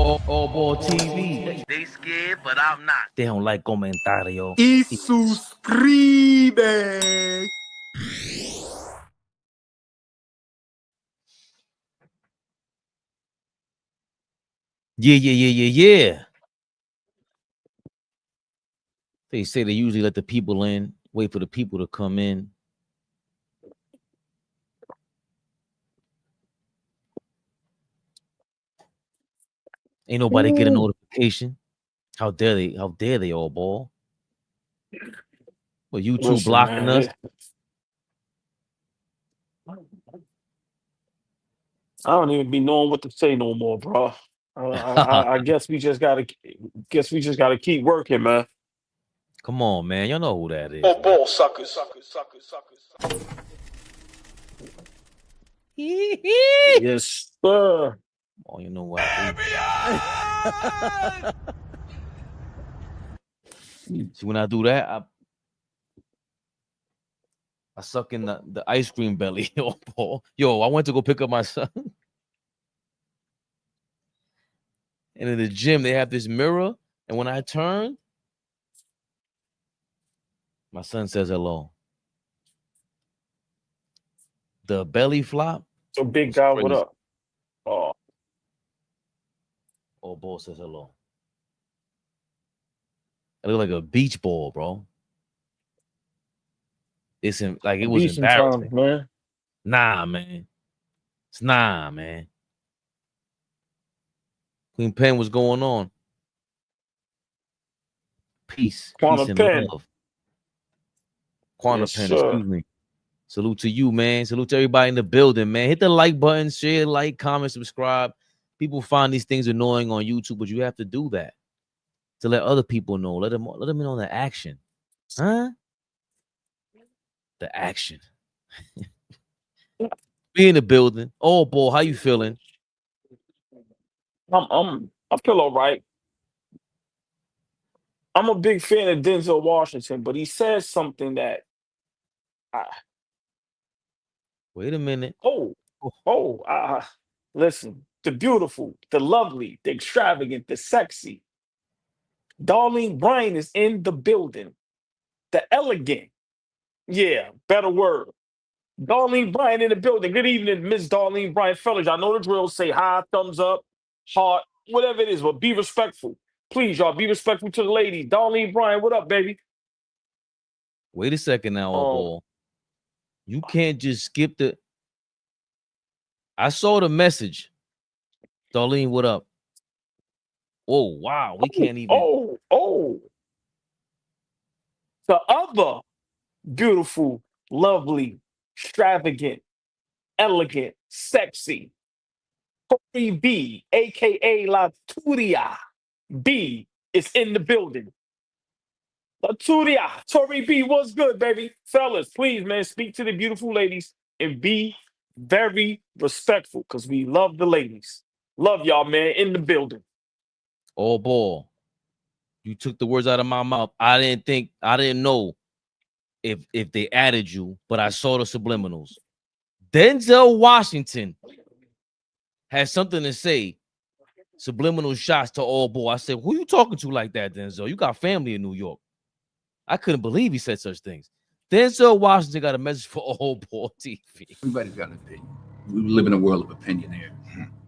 AllBall TV. They scared, but I'm not. They don't like comentario. Y suscribe. Yeah. They say they usually let the people in, wait for the people to come in. Ain't nobody get a notification. How dare they? How dare they, AllBall? Well, YouTube blocking us. I don't even be knowing what to say no more, bro. I guess we just gotta keep working, man. Come on, man. Y'all know who that is. AllBall suckers. Yes, sir. Oh, you know what? See, when I do that, I suck in the ice cream belly. Yo, I went to go pick up my son. And in the gym, they have this mirror. And when I turn, my son says hello. The belly flop. So big guy, what up? Oh. AllBall says hello. It looked like a beach ball, bro. It's like it was embarrassing, man. Nah, man. It's man. Queen Pen, what's going on? Peace. Peace and love. Quanta Pen, excuse me. Salute to you, man. Salute to everybody in the building, man. Hit the like button, share, like, comment, subscribe. People find these things annoying on YouTube, but you have to do that to let other people know. Let them know the action. Huh? The action. Be in the building. AllBall, how you feeling? I feel all right. I'm a big fan of Denzel Washington, but he says something that wait a minute. Listen, the beautiful, the lovely, the extravagant, the sexy. Darlene Bryant is in the building. The elegant. Yeah, better word. Darlene Bryant in the building. Good evening, Miss Darlene Bryant. Fellas, I know the drill. Say hi, thumbs up, heart, whatever it is, but be respectful. Please, y'all, be respectful to the ladies. Darlene Bryant, what up, baby? Wait a second now, AllBall. You can't just skip the... I saw the message. Darlene, what up? Oh, wow. We can't even... The other beautiful, lovely, extravagant, elegant, sexy, Tori B, a.k.a. La Turia B, is in the building. La Turia, Tori B, what's good, baby? Fellas, please, man, speak to the beautiful ladies and be very respectful because we love the ladies. Love y'all, man, in the building. AllBall, you took the words out of my mouth. I didn't know if they added you, but I saw the subliminals. Denzel Washington has something to say. Subliminal shots to AllBall. I said, who you talking to like that, Denzel? You got family in New York. I couldn't believe he said such things. Denzel Washington got a message for AllBall TV. Everybody's got an opinion. We live in a world of opinionaires.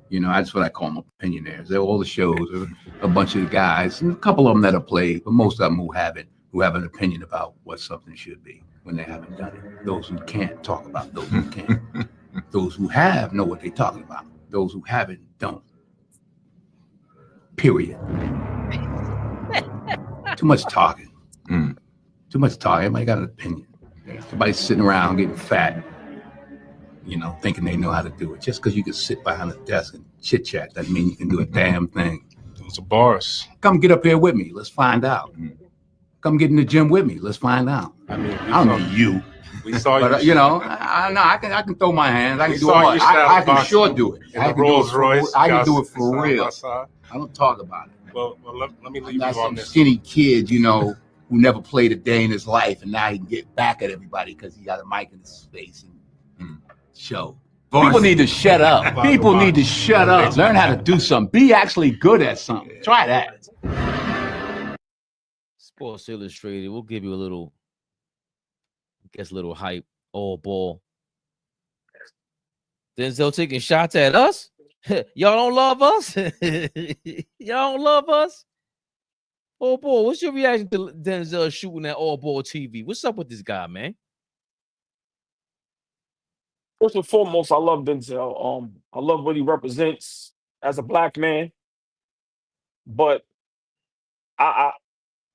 You know, that's what I call them, opinionaires. They're all the shows, a bunch of guys, and a couple of them that are played, but most of them who have an opinion about what something should be when they haven't done it. Those who can't talk about those who can. Those who have know what they're talking about. Those who haven't don't. Period. Too much talking. Too much talking. Everybody got an opinion. Everybody's sitting around getting fat, you know, thinking they know how to do it. Just because you can sit behind a desk and chit chat doesn't mean you can do a damn thing. Those are bars. Come get up here with me. Let's find out. Come get in the gym with me. Let's find out. I mean, I don't know you. We saw you. But you know, I can throw my hands. I can do it. I can sure do it. I can do it for real. I don't talk about it. Well, let me leave you on some this. Skinny kid, you know, who never played a day in his life, and now he can get back at everybody because he got a mic in his face and show. People need to shut up. People need to shut up. Learn how to do something. Be actually good at something. Try that. Sports Illustrated. We'll give you a little, I guess, a little hype. All ball. Denzel taking shots at us. Y'all don't love us. Y'all don't love us. All ball. What's your reaction to Denzel shooting at AllBall TV? What's up with this guy, man? First and foremost, I love Denzel. I love what he represents as a black man, but I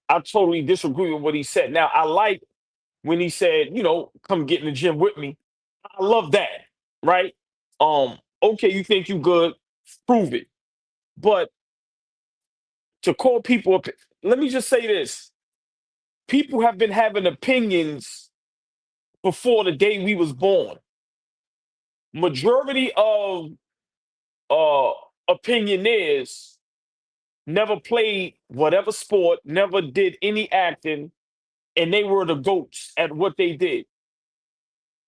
totally disagree with what he said. Now, I like when he said, come get in the gym with me. I love that, right? Okay, you think you good, prove it. But to call people, let me just say this. People have been having opinions before the day we was born. Majority of opinionaires never played whatever sport, never did any acting, and they were the GOATs at what they did.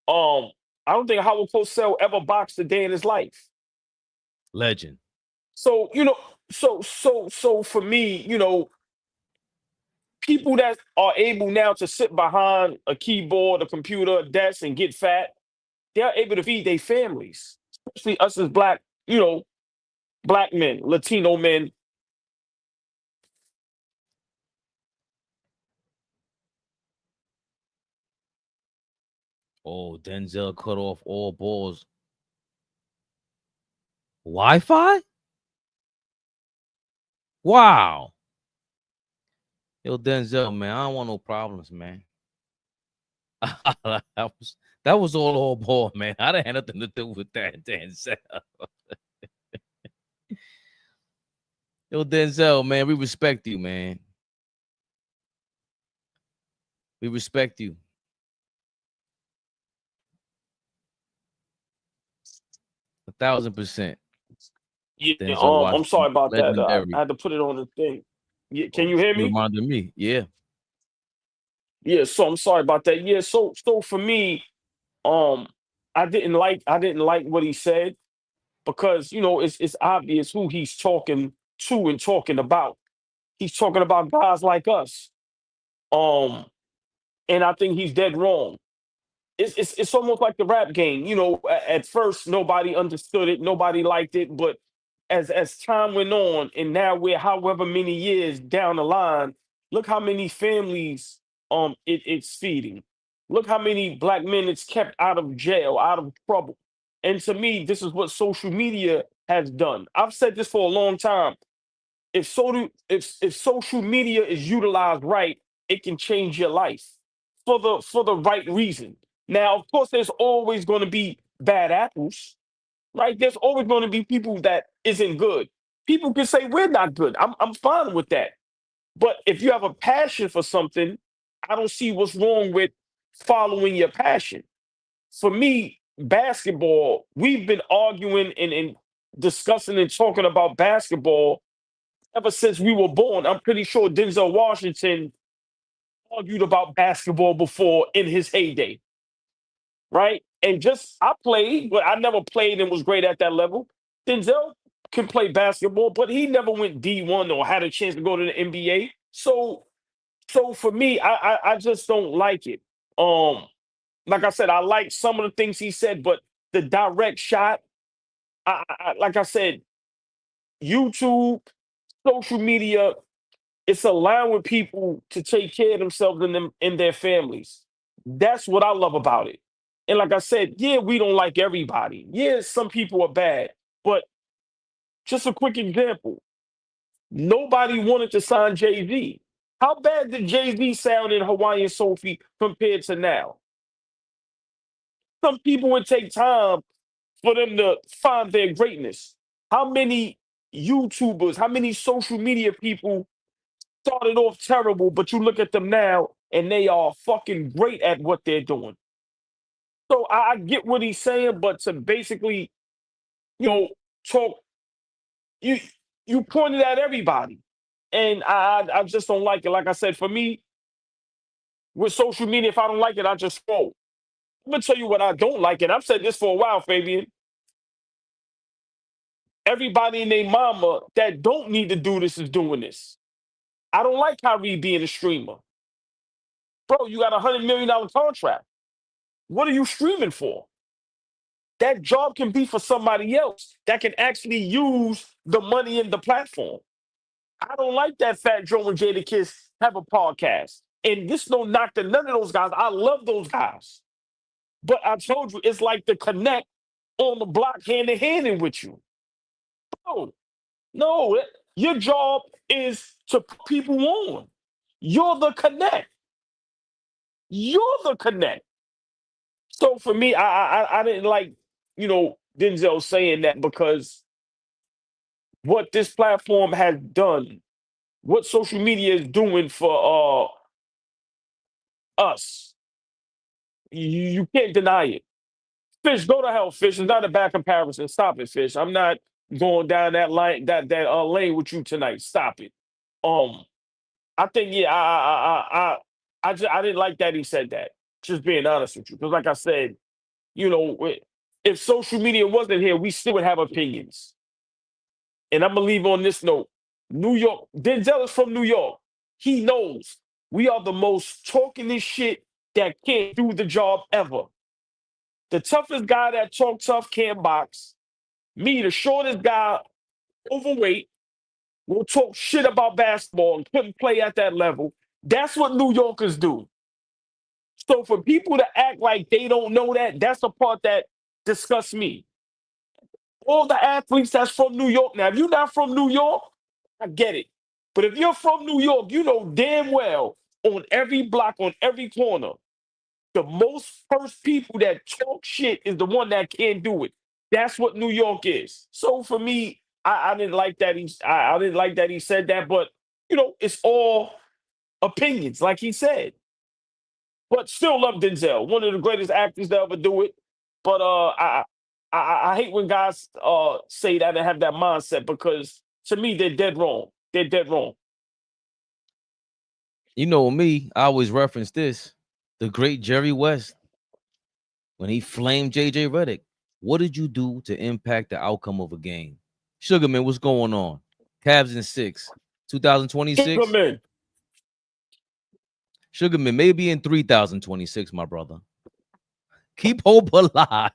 I don't think Howard Cosell ever boxed a day in his life. Legend. So, so for me, people that are able now to sit behind a keyboard, a computer, a desk, and get fat, they're able to feed their families, especially us as black men, Latino men. Oh, Denzel cut off all balls. Wi-Fi? Wow. Yo, Denzel, man, I don't want no problems, man. that was all ball, man. I didn't have nothing to do with that, Denzel. Yo, Denzel, man, we respect you, man. We respect you. A 1,000%. Yeah, I'm sorry about that. I had to put it on the thing. Yeah, can you hear me? Reminded me, yeah. Yeah, so I'm sorry about that. Yeah, so for me, I didn't like what he said because it's obvious who he's talking to and talking about. He's talking about guys like us. And I think he's dead wrong. It's almost like the rap game. At first nobody understood it, nobody liked it, but as time went on, and now we're however many years down the line, look how many families it's feeding. Look how many black men it's kept out of jail, out of trouble. And to me, this is what social media has done. I've said this for a long time. If social media is utilized right, it can change your life for the right reason. Now, of course, there's always going to be bad apples, right? There's always going to be people that isn't good. People can say we're not good. I'm fine with that. But if you have a passion for something, I don't see what's wrong with following your passion. For me, basketball, we've been arguing and discussing and talking about basketball ever since we were born. I'm pretty sure Denzel Washington argued about basketball before in his heyday, right? And I played, but I never played and was great at that level. Denzel can play basketball, but he never went D1 or had a chance to go to the NBA. So for me, I just don't like it. Like I said, I like some of the things he said, but the direct shot, like I said, YouTube, social media, it's allowing people to take care of themselves and their families. That's what I love about it. And like I said, yeah, we don't like everybody. Yeah, some people are bad. But just a quick example. Nobody wanted to sign Jay-Z. How bad did Jay-Z sound in Hawaiian Sophie compared to now? Some people would take time for them to find their greatness. How many YouTubers, how many social media people started off terrible, but you look at them now and they are fucking great at what they're doing. So I get what he's saying, but to basically, talk, you pointed at everybody. And I just don't like it. Like I said, for me, with social media, if I don't like it, I just scroll. I'm gonna tell you what I don't like, and I've said this for a while, Fabian. everybody and their mama that don't need to do this is doing this. I don't like Kyrie being a streamer. Bro, you got $100 million contract. What are you streaming for? That job can be for somebody else that can actually use the money in the platform. I don't like that Fat Joe and Jada Kiss have a podcast. And this no knock to none of those guys. I love those guys. But I told you, it's like the connect on the block hand in hand with you. No, your job is to put people on. You're the connect. You're the connect. So for me, I didn't like, Denzel saying that, because what this platform has done, what social media is doing for us, you can't deny it. Fish, go to hell, Fish. It's not a bad comparison. Stop it, Fish. I'm not going down that line, that lane with you tonight. Stop it. I think, yeah, I didn't like that he said that. Just being honest with you, because like I said, if social media wasn't here, we still would have opinions. And I'm gonna leave on this note. New York, Denzel is from New York. He knows we are the most talkingest shit that can't do the job ever. The toughest guy that talk tough can't box. Me, the shortest guy, overweight, will talk shit about basketball and couldn't play at that level. That's what New Yorkers do. So for people to act like they don't know that, that's the part that disgusts me. All the athletes that's from New York. Now, if you're not from New York, I get it. But if you're from New York, you know damn well on every block, on every corner, the most first people that talk shit is the one that can't do it. That's what New York is. So for me, I didn't like that I didn't like that he said that, but it's all opinions, like he said. But still love Denzel, one of the greatest actors to ever do it. But I hate when guys say that and have that mindset, because to me they're dead wrong. They're dead wrong. You know me, I always reference this. The great Jerry West, when he flamed JJ Redick. What did you do to impact the outcome of a game? Sugarman, what's going on? Cavs in 6, 2026. Sugarman. Sugarman, maybe in 3026, my brother. Keep hope alive.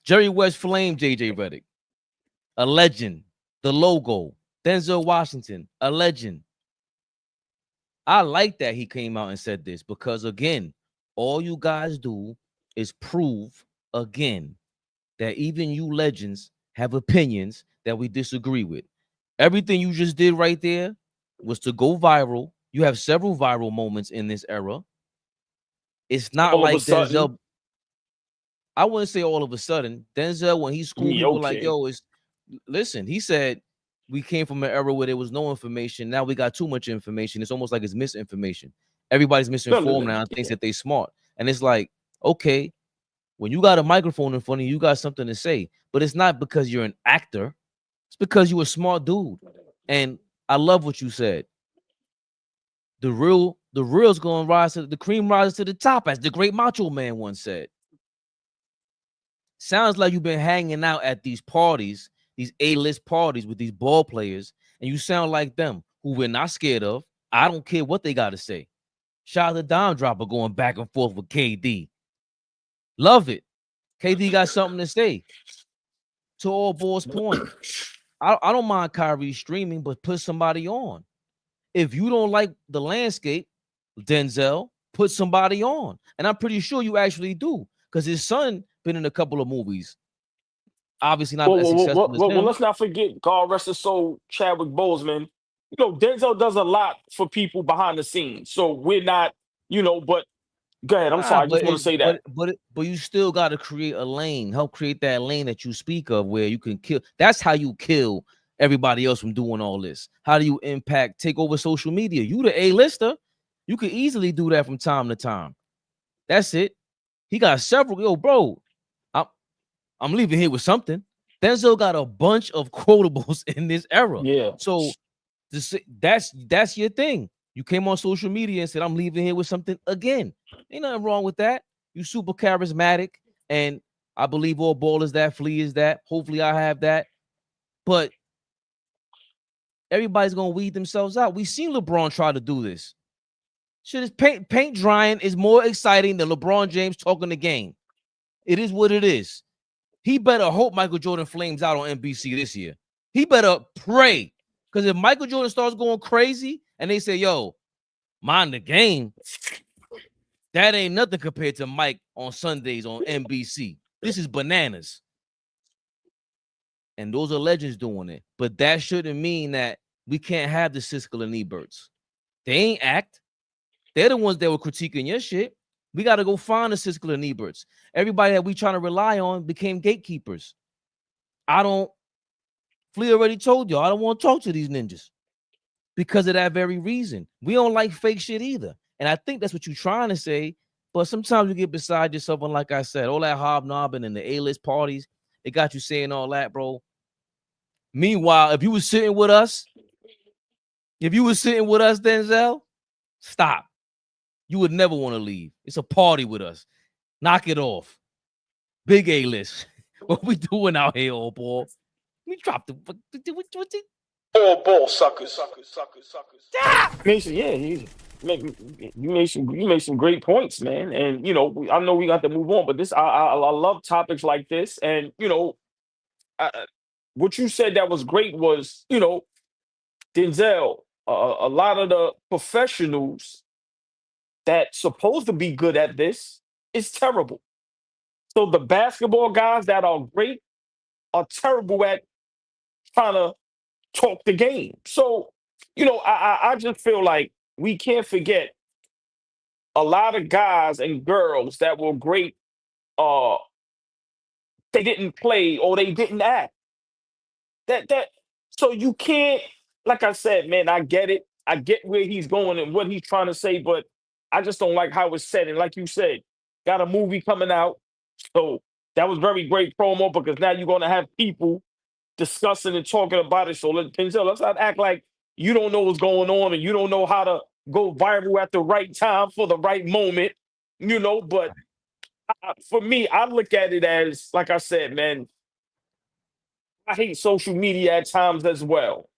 Jerry West flamed JJ Redick. A legend. The logo. Denzel Washington. A legend. I like that he came out and said this, because, again, all you guys do is prove, again, that even you legends have opinions that we disagree with. Everything you just did right there was to go viral. You have several viral moments in this era. It's not All of like a sudden. Denzel. I wouldn't say all of a sudden. Denzel, when he schooled people like, yo, listen, he said, we came from an era where there was no information. Now we got too much information. It's almost like it's misinformation. Everybody's misinformed now and thinks that they smart. And it's like, okay, when you got a microphone in front of you, you got something to say. But it's not because you're an actor. It's because you're a smart dude. And I love what you said. The real's gonna rise to the cream rises to the top, as the great Macho Man once said. Sounds like you've been hanging out at these parties, these A-list parties with these ball players, and you sound like them, who we're not scared of. I don't care what they got to say. Shout out to Dime Dropper going back and forth with KD. Love it. KD got something to say. To AllBall's point, I don't mind Kyrie streaming, but put somebody on. If you don't like the landscape, Denzel, put somebody on. And I'm pretty sure you actually do, because his son been in a couple of movies. Obviously not as successful as him. Well, let's not forget, God rest his soul, Chadwick Boseman. Denzel does a lot for people behind the scenes. So we're not, but go ahead. I'm sorry. I just want to say that. But you still got to create a lane. Help create that lane that you speak of, where you can kill. That's how you kill everybody else from doing all this. How do you take over social media? You the A-lister. You can easily do that from time to time. That's it. He got several. Yo, bro, I'm leaving here with something. Denzel got a bunch of quotables in this era. Yeah. So that's your thing. You came on social media and said, I'm leaving here with something again. Ain't nothing wrong with that. You super charismatic. And I believe all ball is that, flea is that. Hopefully I have that. But everybody's gonna weed themselves out. We've seen LeBron try to do this. Shit is paint drying is more exciting than LeBron James talking the game. It is what it is. He better hope Michael Jordan flames out on NBC this year. He better pray. Because if Michael Jordan starts going crazy and they say, yo, mind the game, that ain't nothing compared to Mike on Sundays on NBC. This is bananas. And those are legends doing it. But that shouldn't mean that we can't have the Siskel and Eberts. They ain't act. They're the ones that were critiquing your shit. We got to go find the Siskel and Eberts. Everybody that we trying to rely on became gatekeepers. Flea already told y'all, I don't want to talk to these ninjas because of that very reason. We don't like fake shit either. And I think that's what you're trying to say. But sometimes you get beside yourself. And like I said, all that hobnobbing and the A-list parties, it got you saying all that, bro. Meanwhile, if you was sitting with us, Denzel, stop. You would never want to leave. It's a party with us. Knock it off. Big A-list. What we doing out here, old boy? We dropped the All ball suckers. Mason, yeah, you made some great points, man. And I know we got to move on, but I love topics like this. And what you said that was great was Denzel. A lot of the professionals that's supposed to be good at this is terrible. So the basketball guys that are great are terrible at trying to talk the game. So, I just feel like we can't forget a lot of guys and girls that were great. They didn't play or they didn't act. So you can't, like I said, man, I get it. I get where he's going and what he's trying to say, but I just don't like how it's said. And like you said, got a movie coming out. So that was very great promo because now you're going to have people discussing and talking about it. So Denzel, let's not act like you don't know what's going on and you don't know how to go viral at the right time for the right moment, But for me, I look at it as, like I said, man, I hate social media at times as well,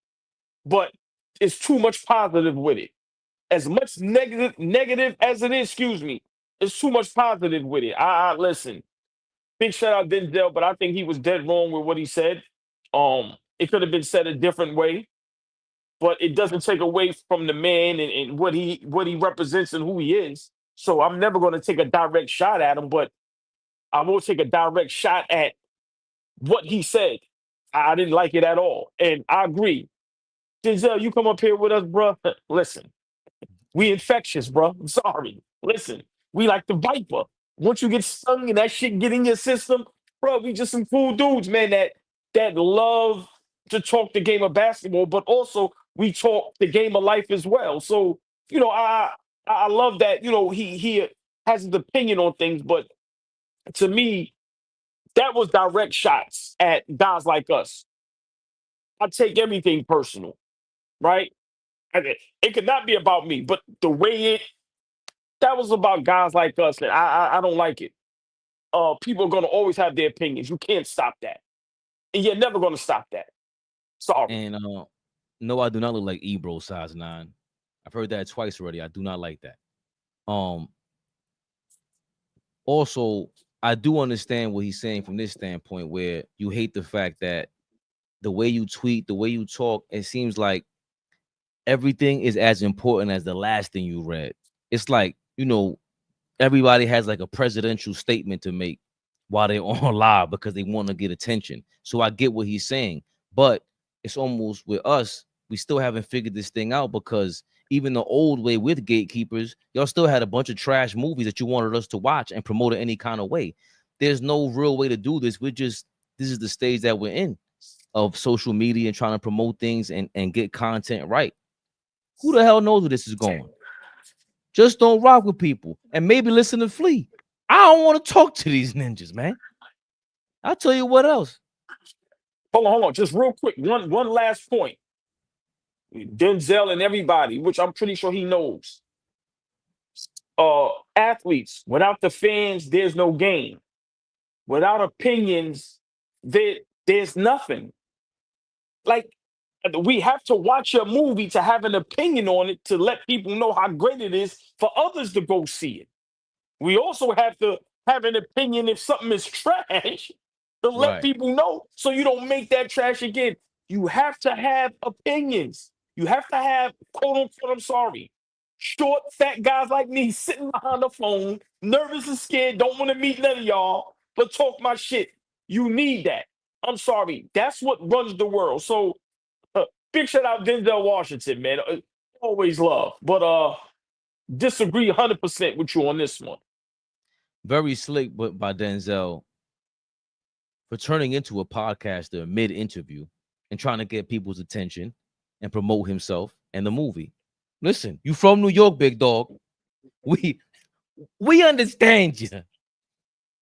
but it's too much positive with it. As much negative as it is, it's too much positive with it. I listen. Big shout out Denzel, but I think he was dead wrong with what he said. It could have been said a different way, but it doesn't take away from the man and what he represents and who he is. So I'm never going to take a direct shot at him, but I will take a direct shot at what he said. I didn't like it at all, and I agree. Denzel, you come up here with us, bro. Listen, we infectious, bro. I'm sorry. Listen, we like the Viper. Once you get stung and that shit get in your system, bro, we just some cool dudes, man, that love to talk the game of basketball, but also we talk the game of life as well. So, I love that, he has his opinion on things, but to me, that was direct shots at guys like us. I take everything personal, right? It could not be about me, but the way that was about guys like us, and I don't like it. People are gonna always have their opinions. You can't stop that, and you're never gonna stop that. Sorry. And no, I do not look like Ebro size 9. I've heard that twice already. I do not like that. Also, I do understand what he's saying from this standpoint, where you hate the fact that the way you tweet, the way you talk, it seems like everything is as important as the last thing you read. It's like, everybody has like a presidential statement to make while they're on live because they want to get attention. So I get what he's saying, but it's almost with us, we still haven't figured this thing out because even the old way with gatekeepers, y'all still had a bunch of trash movies that you wanted us to watch and promote it any kind of way. There's no real way to do this. This is the stage that we're in of social media and trying to promote things and get content right. Who the hell knows where this is going? Just don't rock with people and maybe listen to Flea. I don't want to talk to these ninjas, man. I'll tell you what else. Hold on. Just real quick. One last point. Denzel and everybody, which I'm pretty sure he knows. Athletes, without the fans, there's no game. Without opinions, there's nothing. Like, we have to watch a movie to have an opinion on it to let people know how great it is for others to go see it. We also have to have an opinion if something is trash to let Right. people know so you don't make that trash again. You have to have opinions. You have to have, quote unquote, I'm sorry, short, fat guys like me sitting behind the phone, nervous and scared, don't want to meet none of y'all, but talk my shit. You need that. I'm sorry. That's what runs the world. So big shout out Denzel Washington, man. Always love. But disagree 100% with you on this one. Very slick, but by Denzel for turning into a podcaster mid-interview and trying to get people's attention and promote himself and the movie. Listen, you from New York, big dog. We understand you.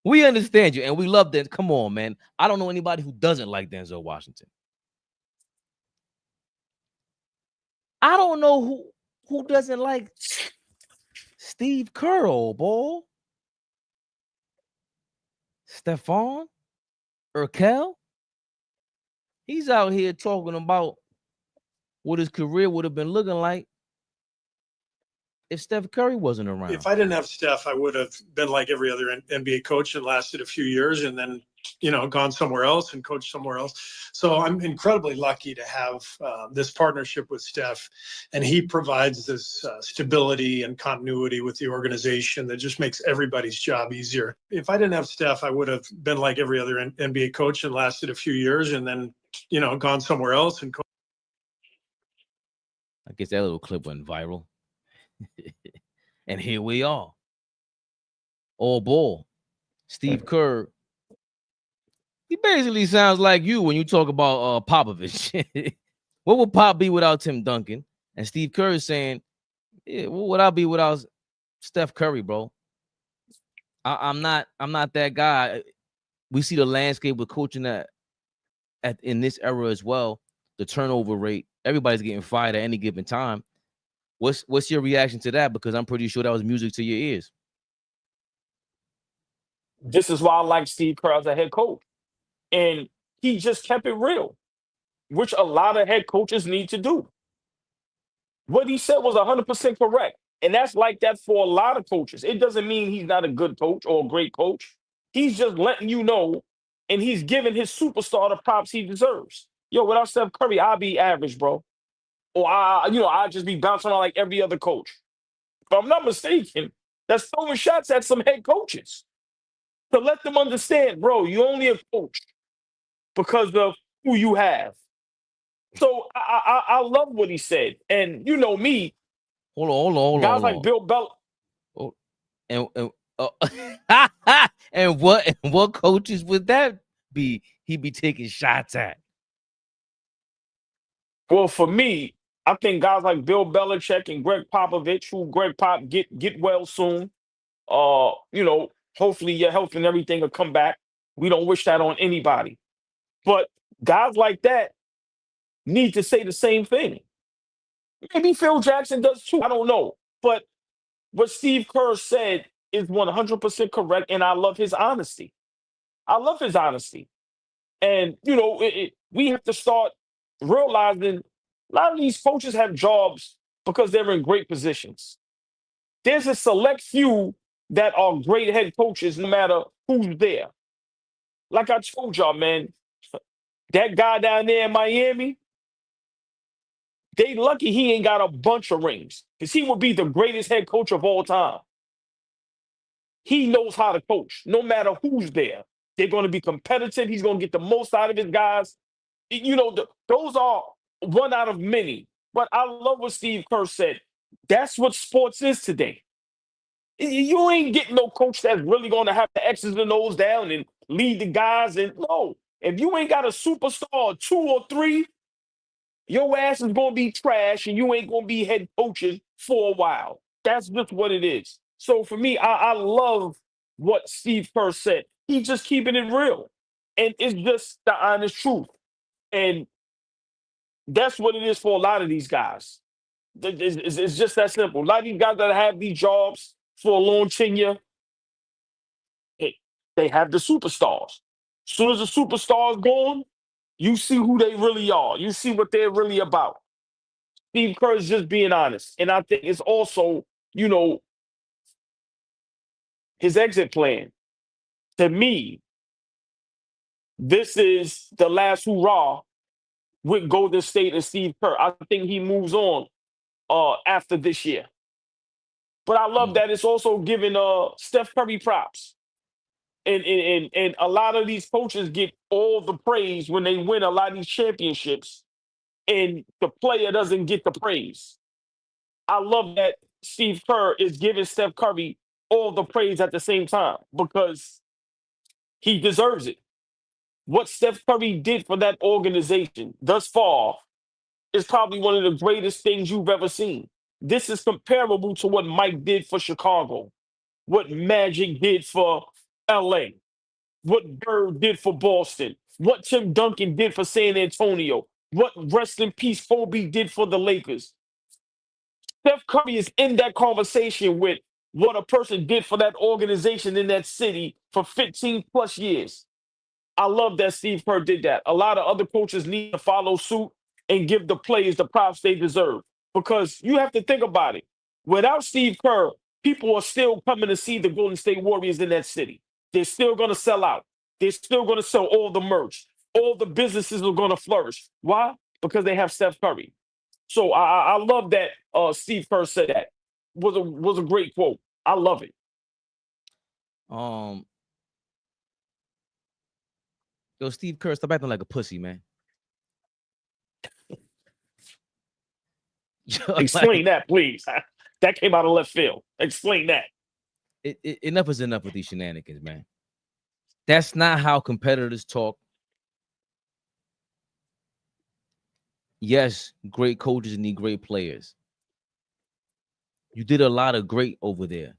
We understand you, and we love that. Come on, man. I don't know anybody who doesn't like Denzel Washington. I don't know who doesn't like Steve Kerr, old boy. Stephon Urkel. He's out here talking about what his career would have been looking like if Steph Curry wasn't around. If I didn't have Steph, I would have been like every other NBA coach and lasted a few years and then, gone somewhere else and coached somewhere else. So I'm incredibly lucky to have this partnership with Steph, and he provides this stability and continuity with the organization that just makes everybody's job easier. If I didn't have Steph, I would have been like every other NBA coach and lasted a few years and then, gone somewhere else and coached. I guess that little clip went viral. And here we are. All ball. Steve Kerr. He basically sounds like you when you talk about Popovich. What would Pop be without Tim Duncan? And Steve Kerr is saying, yeah, what would I be without Steph Curry, bro? I'm not that guy. We see the landscape with coaching in this era as well. The turnover rate. Everybody's getting fired at any given time. What's your reaction to that? Because I'm pretty sure that was music to your ears. This is why I like Steve Kerr as a head coach. And he just kept it real, which a lot of head coaches need to do. What he said was 100% correct. And that's like that for a lot of coaches. It doesn't mean he's not a good coach or a great coach. He's just letting you know, and he's giving his superstar the props he deserves. Yo, without Steph Curry, I'll be average, bro. Or I'll just be bouncing around like every other coach. If I'm not mistaken, that's throwing shots at some head coaches to let them understand, bro, you're only a coach because of who you have. So I love what he said. And you know me. Hold on. Guys like Bill Bell. Oh, and what coaches would that be? He'd be taking shots at. Well, for me, I think guys like Bill Belichick and Greg Popovich, who Greg Pop get well soon. Hopefully your health and everything will come back. We don't wish that on anybody. But guys like that need to say the same thing. Maybe Phil Jackson does too. I don't know. But what Steve Kerr said is 100% correct, and I love his honesty. And, we have to start realizing a lot of these coaches have jobs because they're in great positions. There's a select few that are great head coaches no matter who's there. Like I told y'all, man, that guy down there in Miami, they lucky he ain't got a bunch of rings because he would be the greatest head coach of all time. He knows how to coach no matter who's there. They're going to be competitive. He's going to get the most out of his guys. Those are one out of many. But I love what Steve Kerr said. That's what sports is today. You ain't getting no coach that's really going to have the X's and O's down and lead the guys. And no, if you ain't got a superstar, 2 or 3, your ass is going to be trash and you ain't going to be head coaching for a while. That's just what it is. So for me, I love what Steve Kerr said. He's just keeping it real. And it's just the honest truth. And that's what it is for a lot of these guys. It's just that simple. A lot of these guys that have these jobs for a long tenure, hey, They have the superstars. As soon as the superstars gone, you see who they really are. You see what they're really about. Steve Kerr is just being honest. And I think it's also, you know, his exit plan. To me, this is the last hurrah with Golden State and Steve Kerr. I think he moves on after this year. But I love that it's also giving Steph Curry props. And a lot of these coaches get all the praise when they win a lot of these championships, and the player doesn't get the praise. I love that Steve Kerr is giving Steph Curry all the praise at the same time because he deserves it. What Steph Curry did for that organization thus far is probably one of the greatest things you've ever seen. This is comparable to what Mike did for Chicago, what Magic did for LA, what Bird did for Boston, what Tim Duncan did for San Antonio, what rest in peace Kobe did for the Lakers. Steph Curry is in that conversation with what a person did for that organization in that city for 15 plus years. I love that Steve Kerr did that. A lot of other coaches need to follow suit and give the players the props they deserve. Because you have to think about it. Without Steve Kerr, people are still coming to see the Golden State Warriors in that city. They're still going to sell out. They're still going to sell all the merch. All the businesses are going to flourish. Why? Because they have Steph Curry. So I love that Steve Kerr said that. Was a great quote. I love it. Yo, Steve Kerr, stop acting like a pussy, man. Explain that, please. That came out of left field. Explain that. Enough is enough with these shenanigans, man. That's not how competitors talk. Yes, great coaches need great players. You did a lot of great over there.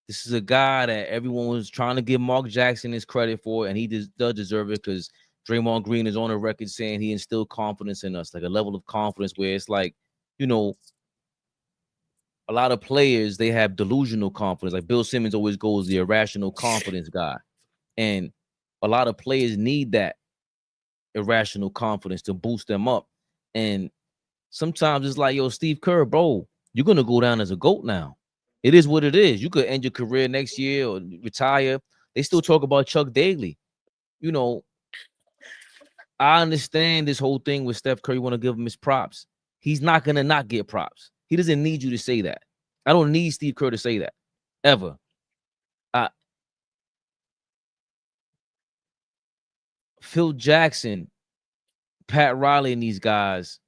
This is a guy that everyone was trying to give Mark Jackson his credit for, and he does deserve it because Draymond Green is on the record saying he instilled confidence in us, like a level of confidence where it's like, you know, a lot of players, they have delusional confidence. Like Bill Simmons always goes the irrational confidence guy. And a lot of players need that irrational confidence to boost them up. And sometimes it's like, yo, Steve Kerr, bro, you're going to go down as a GOAT now. It is what it is. You could end your career next year or retire. They still talk about Chuck Daly. You know, I understand this whole thing with Steph Curry. You want to give him his props. He's not going to not get props. He doesn't need you to say that. I don't need Steve Kerr to say that, ever. Phil Jackson, Pat Riley, and these guys,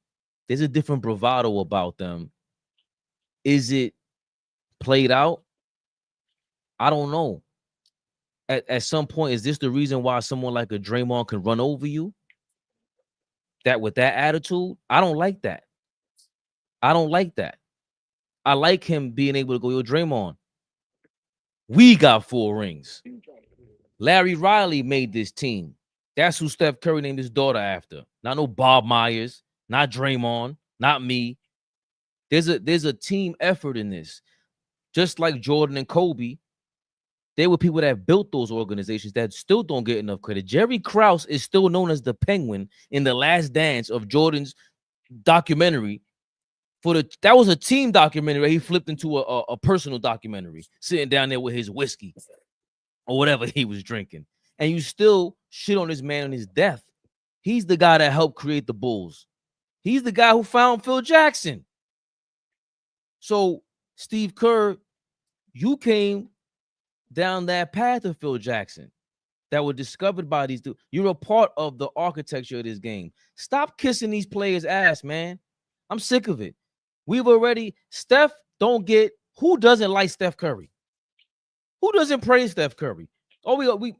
there's a different bravado about them. Is it played out? I don't know. At some point, is this the reason why someone like a Draymond can run over you? That with that attitude? I don't like that. I don't like that. I like him being able to go, yo, Draymond, we got 4 rings. Larry Riley made this team. That's who Steph Curry named his daughter after. Not no Bob Myers, not Draymond, not me. There's a team effort in this. Just like Jordan and Kobe, they were people that built those organizations that still don't get enough credit. Jerry Krause is still known as the Penguin in The Last Dance of Jordan's documentary. That was a team documentary that he flipped into a personal documentary, sitting down there with his whiskey or whatever he was drinking. And you still shit on this man on his death. He's the guy that helped create the Bulls. He's the guy who found Phil Jackson. So, Steve Kerr, you came down that path of Phil Jackson that were discovered by these dudes. You're a part of the architecture of this game. Stop kissing these players' ass, man. I'm sick of it. Steph don't get, who doesn't like Steph Curry? Who doesn't praise Steph Curry? Oh, we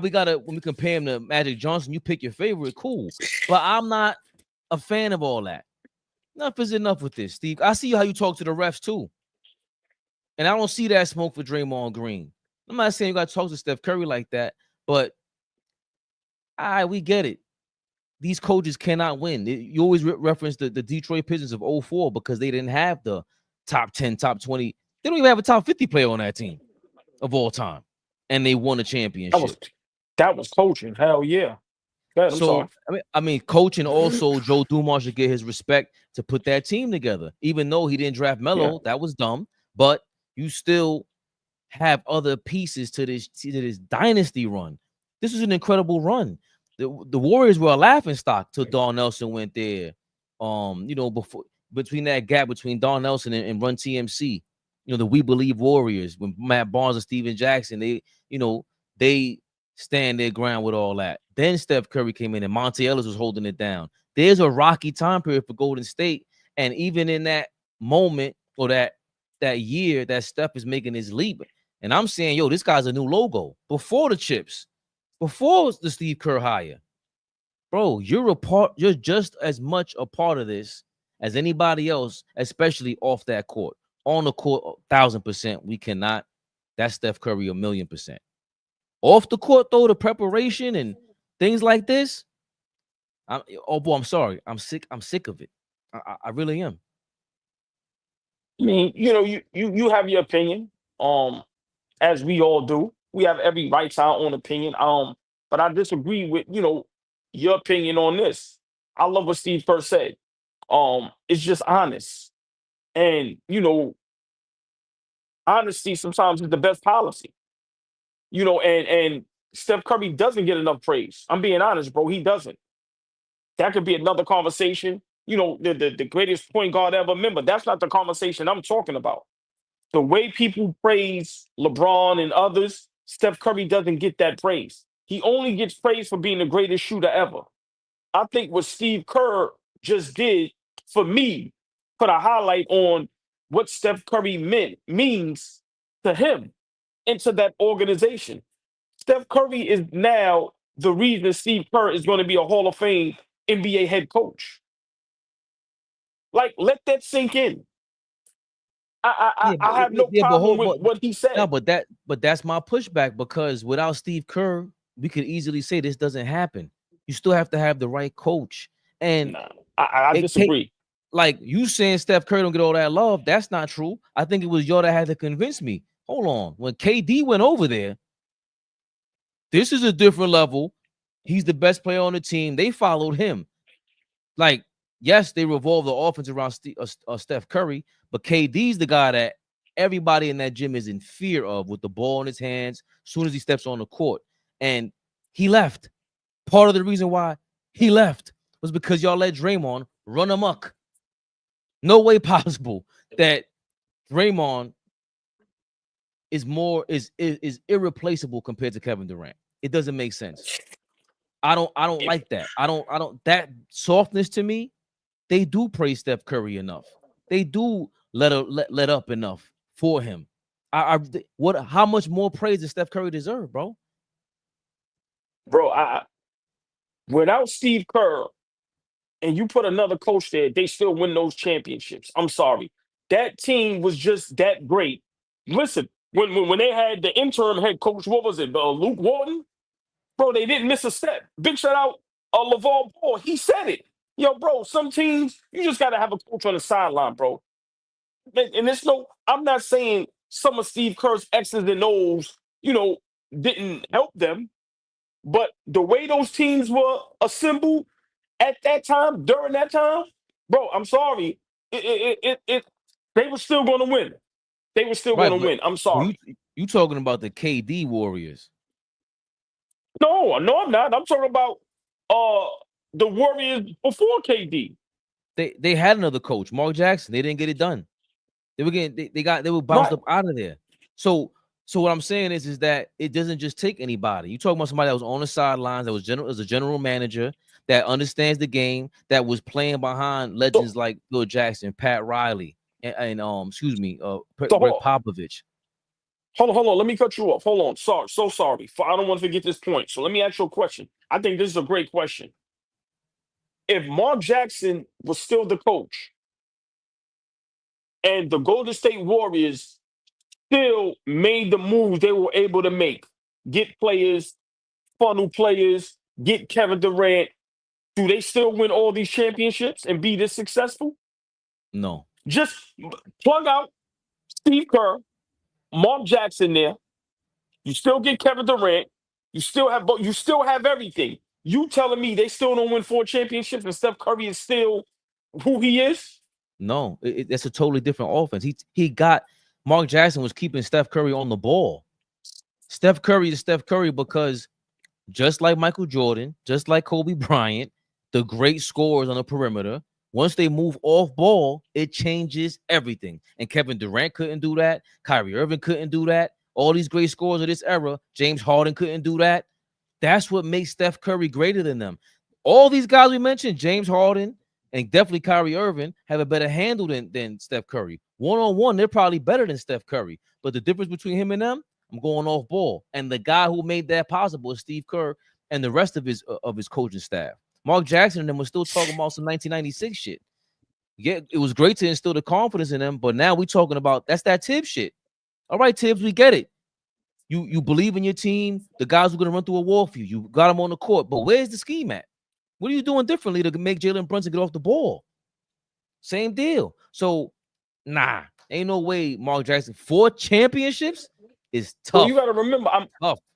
gotta, when we compare him to Magic Johnson, you pick your favorite, cool. But I'm not a fan of all that. Enough is enough with this, Steve. I see how you talk to the refs too. And I don't see that smoke for Draymond Green. I'm not saying you got to talk to Steph Curry like that, but we get it. These coaches cannot win. You always reference the Detroit Pistons of 2004 because they didn't have the top 10, top 20. They don't even have a top 50 player on that team of all time. and they won a That was championship. that was coaching. Hell yeah. Go ahead, I'm sorry. So I mean, coaching also, Joe Dumars should get his respect to put that team together. Even though he didn't draft Melo, that was dumb. But you still have other pieces to this dynasty run. This is an incredible run. The Warriors were a laughing stock till Don Nelson went there. You know, between that gap between Don Nelson and Run TMC, you know, the We Believe Warriors, when Matt Barnes and Steven Jackson, they stand their ground with all that. Then Steph Curry came in and Monte Ellis was holding it down. There's a rocky time period for Golden State. And even in that moment or that year that Steph is making his leap, and I'm saying, yo, this guy's a new logo. Before the chips, before the Steve Kerr hire, bro, you're just as much a part of this as anybody else, especially off that court. On the court, 1,000%, we cannot. That's Steph Curry, 1,000,000%. Off the court, though, the preparation and things like this. I'm sorry. I'm sick of it. I really am. I mean, you know, you have your opinion. As we all do. We have every right to our own opinion. But I disagree with, you know, your opinion on this. I love what Steve Kerr said. It's just honest. And, you know, honesty sometimes is the best policy. You know, and Steph Curry doesn't get enough praise. I'm being honest, bro. He doesn't. That could be another conversation. You know, the greatest point guard ever. Remember, that's not the conversation I'm talking about. The way people praise LeBron and others, Steph Curry doesn't get that praise. He only gets praise for being the greatest shooter ever. I think what Steve Kerr just did for me put a highlight on what Steph Curry means to him and to that organization. Steph Curry is now the reason Steve Kerr is going to be a Hall of Fame NBA head coach. Like, let that sink in. I have no problem with what he said. No, but that's my pushback, because without Steve Kerr, we could easily say this doesn't happen. You still have to have the right coach. And I disagree. Like you saying Steph Curry don't get all that love, that's not true. I think it was y'all that had to convince me. Hold on. When KD went over there, this is a different level. He's the best player on the team. They followed him. Like, yes, they revolve the offense around Steph Curry, but KD's the guy that everybody in that gym is in fear of with the ball in his hands as soon as he steps on the court. And he left. Part of the reason why he left was because y'all let Draymond run amok. No way possible that Draymond is irreplaceable compared to Kevin Durant. It doesn't make sense. I don't like that. I don't that softness to me. They do praise Steph Curry enough. They do let up enough for him. How much more praise does Steph Curry deserve, bro? Bro, without Steve Kerr and you put another coach there, they still win those championships. I'm sorry. That team was just that great. Listen, when they had the interim head coach, what was it, Luke Walton? Bro, they didn't miss a step. Big shout out LeVar Ball. He said it. Yo, bro, some teams, you just got to have a coach on the sideline, bro. And it's I'm not saying some of Steve Kerr's X's and O's, you know, didn't help them. But the way those teams were assembled at that time, during that time, bro, I'm sorry. They were still going to win. They were still going to win. I'm sorry. You talking about the KD Warriors? No, I'm not. I'm talking about the Warriors before KD. They had another coach, Mark Jackson. They didn't get it done. They were bounced up out of there. So what I'm saying is that it doesn't just take anybody. You talking about somebody that was on the sidelines, that was a general manager that understands the game, that was playing behind legends like Bill Jackson, Pat Riley, and Greg Popovich. Hold on. Let me cut you off. Hold on. Sorry. I don't want to forget this point. So let me ask you a question. I think this is a great question. If Mark Jackson was still the coach and the Golden State Warriors still made the moves they were able to make, get players, funnel players, get Kevin Durant, do they still win all these championships and be this successful? No. Just plug out Steve Kerr, Mark Jackson there, You still get Kevin Durant. You still have everything. You telling me they still don't win 4 championships and Steph Curry is still who he is? No, that's a totally different offense. He got Mark Jackson was keeping Steph Curry on the ball. Steph Curry is Steph Curry because just like Michael Jordan, just like Kobe Bryant, the great scorers on the perimeter, once they move off ball, it changes everything. And Kevin Durant couldn't do that. Kyrie Irving couldn't do that. All these great scorers of this era, James Harden couldn't do that. That's what makes Steph Curry greater than them. All these guys we mentioned, James Harden and definitely Kyrie Irving, have a better handle than Steph Curry. One-on-one, they're probably better than Steph Curry. But the difference between him and them, I'm going off ball. And the guy who made that possible is Steve Kerr and the rest of his coaching staff. Mark Jackson and them was still talking about some 1996 shit. Yeah, it was great to instill the confidence in them, but now we're talking about that's that Tibbs shit. All right, Tibbs, we get it. You believe in your team. The guys who are going to run through a wall for you. You got them on the court. But where's the scheme at? What are you doing differently to make Jalen Brunson get off the ball? Same deal. So, nah, ain't no way Mark Jackson 4 championships is tough. Well, you got to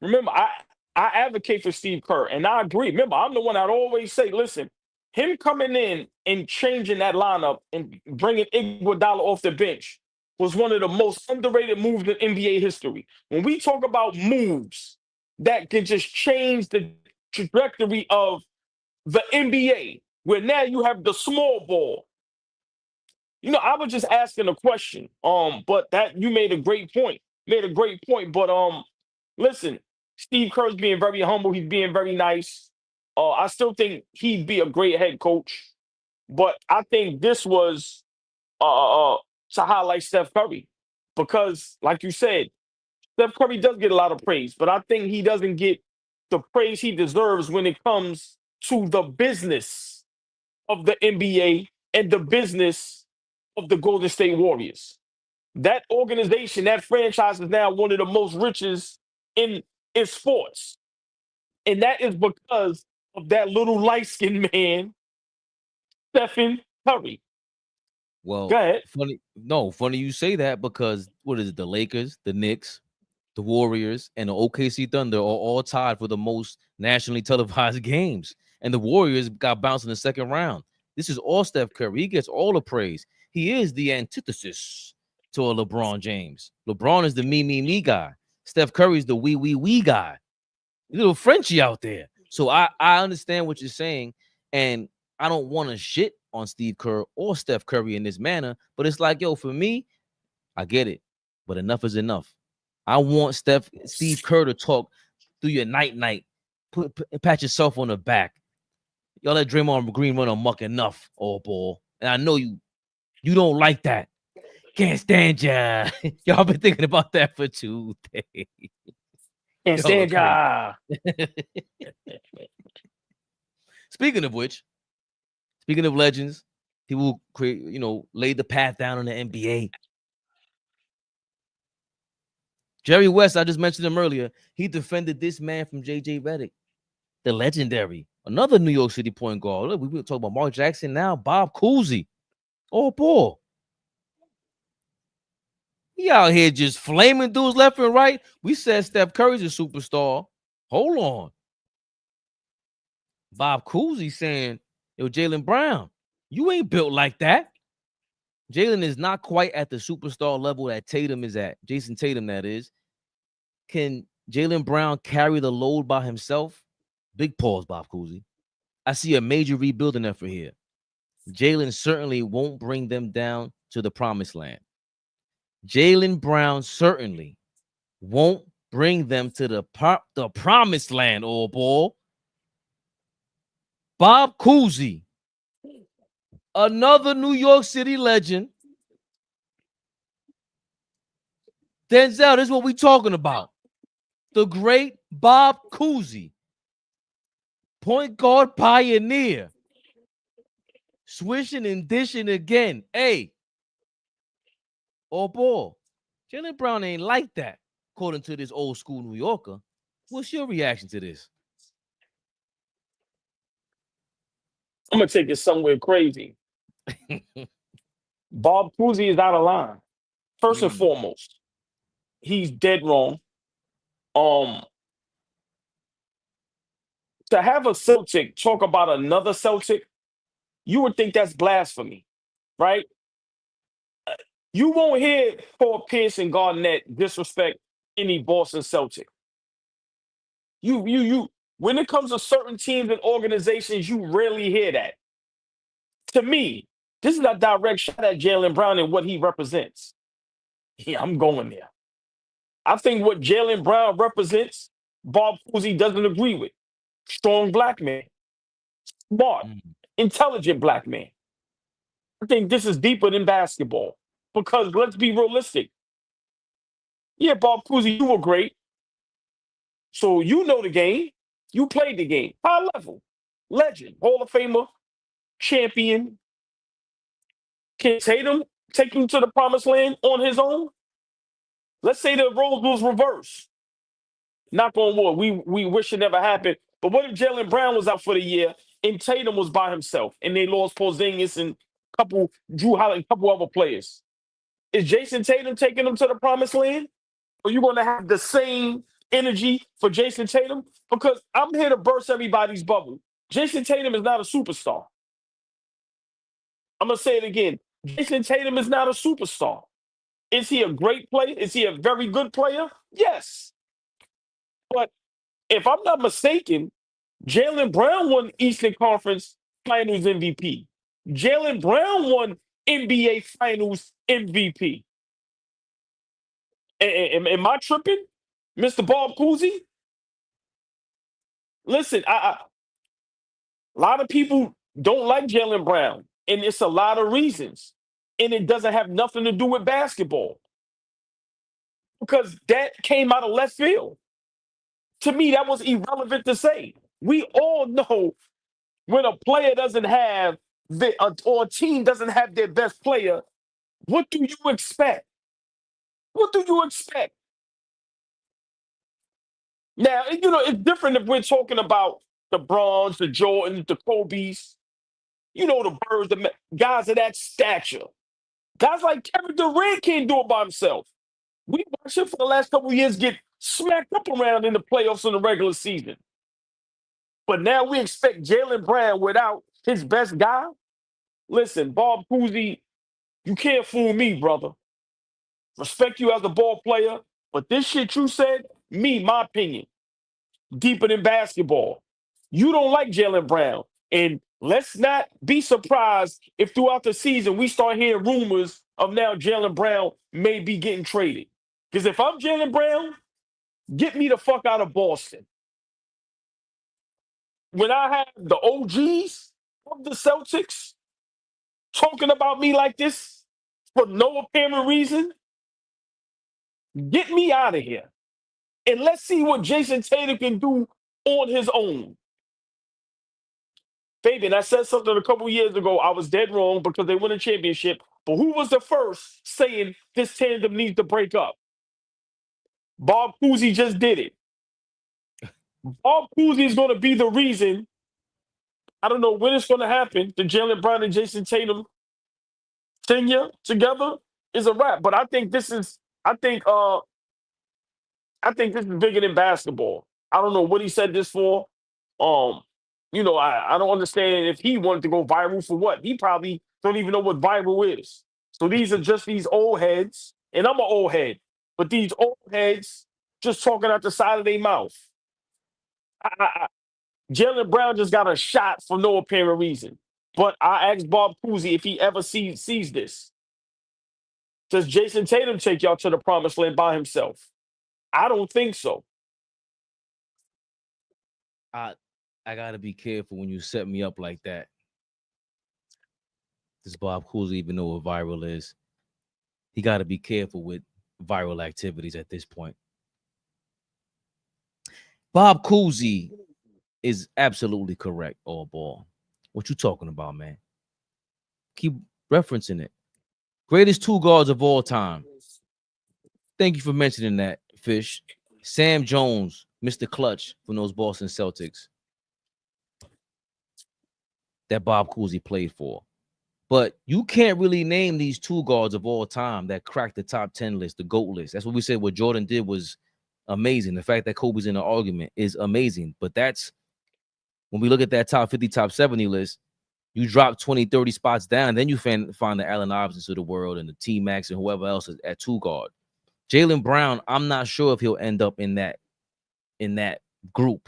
remember, I advocate for Steve Kerr, and I agree. Remember, I'm the one that always say, listen, him coming in and changing that lineup and bringing Iguodala off the bench was one of the most underrated moves in NBA history. When we talk about moves that can just change the trajectory of the NBA, where now you have the small ball. You know, I was just asking a question, but that you made a great point. But listen, Steve Kerr's being very humble. He's being very nice. I still think he'd be a great head coach, but I think this was to highlight Steph Curry because, like you said, Steph Curry does get a lot of praise, but I think he doesn't get the praise he deserves when it comes to the business of the NBA and the business of the Golden State Warriors. That organization, that franchise is now one of the most richest in sports. And that is because of that little light-skinned man, Stephen Curry. Well, Go ahead. funny you say that because what is it? The Lakers, the Knicks, the Warriors, and the OKC Thunder are all tied for the most nationally televised games. And the Warriors got bounced in the second round. This is all Steph Curry. He gets all the praise. He is the antithesis to a LeBron James. LeBron is the me guy. Steph Curry is the we guy. Little Frenchie out there. So I understand what you're saying, and I don't want to shit on Steve Kerr or Steph Curry in this manner, but it's like, yo, for me, I get it, but enough is enough. I want Steve Kerr to talk through your night, pat yourself on the back. Y'all let Draymond Green run amok enough, all ball. And I know you don't like that. Can't stand ya. Y'all been thinking about that for 2 days. Can't stand ya. Speaking of which, speaking of legends, people create, laid the path down in the NBA. Jerry West, I just mentioned him earlier. He defended this man from JJ Redick, the legendary, another New York City point guard. Look, we were talking about Mark Jackson now, Bob Cousy. Oh, boy. He out here just flaming dudes left and right. We said Steph Curry's a superstar. Hold on. Bob Cousy saying, yo, Jaylen Brown, you ain't built like that. Jaylen is not quite at the superstar level that Tatum is at. Jason Tatum, that is. Can Jaylen Brown carry the load by himself? Big pause, Bob Cousy. I see a major rebuilding effort here. Jaylen certainly won't bring them down to the promised land. Jaylen Brown certainly won't bring them to the promised land, old boy. Bob Cousy, another New York City legend. Denzel, this is what we talking about. The great Bob Cousy, point guard pioneer, swishing and dishing again. Hey, oh boy, Jaylen Brown ain't like that, according to this old school New Yorker. What's your reaction to this? I'm going to take it somewhere crazy. Bob Cousy is out of line. First and foremost, he's dead wrong. To have a Celtic talk about another Celtic, you would think that's blasphemy, right? You won't hear Paul Pierce and Garnett disrespect any Boston Celtic. You. When it comes to certain teams and organizations, you rarely hear that. To me, this is a direct shot at Jaylen Brown and what he represents. Yeah, I'm going there. I think what Jaylen Brown represents, Bob Cousy doesn't agree with. Strong black man, smart, intelligent black man. I think this is deeper than basketball because let's be realistic. Yeah, Bob Cousy, you were great. So you know the game. You played the game. High level. Legend. Hall of Famer. Champion. Can Tatum take him to the promised land on his own? Let's say the roles was reversed. Knock on wood. We wish it never happened. But what if Jaylen Brown was out for the year and Tatum was by himself and they lost Porzingis and Drew Holiday and a couple other players? Is Jason Tatum taking them to the promised land? Or are you going to have the same energy for Jason Tatum? Because I'm here to burst everybody's bubble. Jason Tatum is not a superstar. I'm going to say it again. Jason Tatum is not a superstar. Is he a great player? Is he a very good player? Yes. But if I'm not mistaken, Jaylen Brown won Eastern Conference Finals MVP. Jaylen Brown won NBA Finals MVP. Am I tripping, Mr. Bob Cousy? Listen, a lot of people don't like Jaylen Brown, and it's a lot of reasons. And it doesn't have nothing to do with basketball because that came out of left field. To me, that was irrelevant to say. We all know when a player doesn't have or a team doesn't have their best player, what do you expect? What do you expect? Now, it's different if we're talking about the Browns, the Jordans, the Kobe's, the Birds, the guys of that stature. Guys like Kevin Durant can't do it by himself. We watched him for the last couple of years get smacked up around in the playoffs in the regular season. But now we expect Jaylen Brown without his best guy? Listen, Bob Cousy, you can't fool me, brother. Respect you as a ball player, but this shit you said, my opinion, deeper than basketball. You don't like Jaylen Brown. And let's not be surprised if throughout the season we start hearing rumors of now Jaylen Brown may be getting traded. Because if I'm Jaylen Brown, get me the fuck out of Boston. When I have the OGs of the Celtics talking about me like this for no apparent reason, get me out of here. And let's see what Jason Tatum can do on his own. Fabian, I said something a couple years ago. I was dead wrong because they won a championship. But who was the first saying this tandem needs to break up? Bob Cousy just did it. Bob Cousy is going to be the reason. I don't know when it's going to happen. The Jaylen Brown and Jason Tatum tenure together is a wrap. But I think this is bigger than basketball. I don't know what he said this for. I don't understand if he wanted to go viral for what. He probably don't even know what viral is. So these are just these old heads, and I'm an old head, but these old heads just talking out the side of their mouth. Jaylen Brown just got a shot for no apparent reason. But I asked Bob Cousy if he ever sees this. Does Jason Tatum take y'all to the promised land by himself? I don't think so. I gotta be careful when you set me up like that. Does Bob Cousy even know what viral is? He gotta be careful with viral activities at this point. Bob Cousy is absolutely correct, AllBall. What you talking about, man? Keep referencing it. Greatest two guards of all time. Thank you for mentioning that, Fish. Sam Jones, Mr. Clutch from those Boston Celtics that Bob Cousy played for. But you can't really name these two guards of all time that cracked the top 10 list, the GOAT list. That's what we said what Jordan did was amazing. The fact that Kobe's in the argument is amazing. But that's when we look at that top 50, top 70 list, you drop 20, 30 spots down, then you find the Allen Iversons of the world and the T-Max and whoever else is at 2 guard. Jaylen Brown, I'm not sure if he'll end up in that group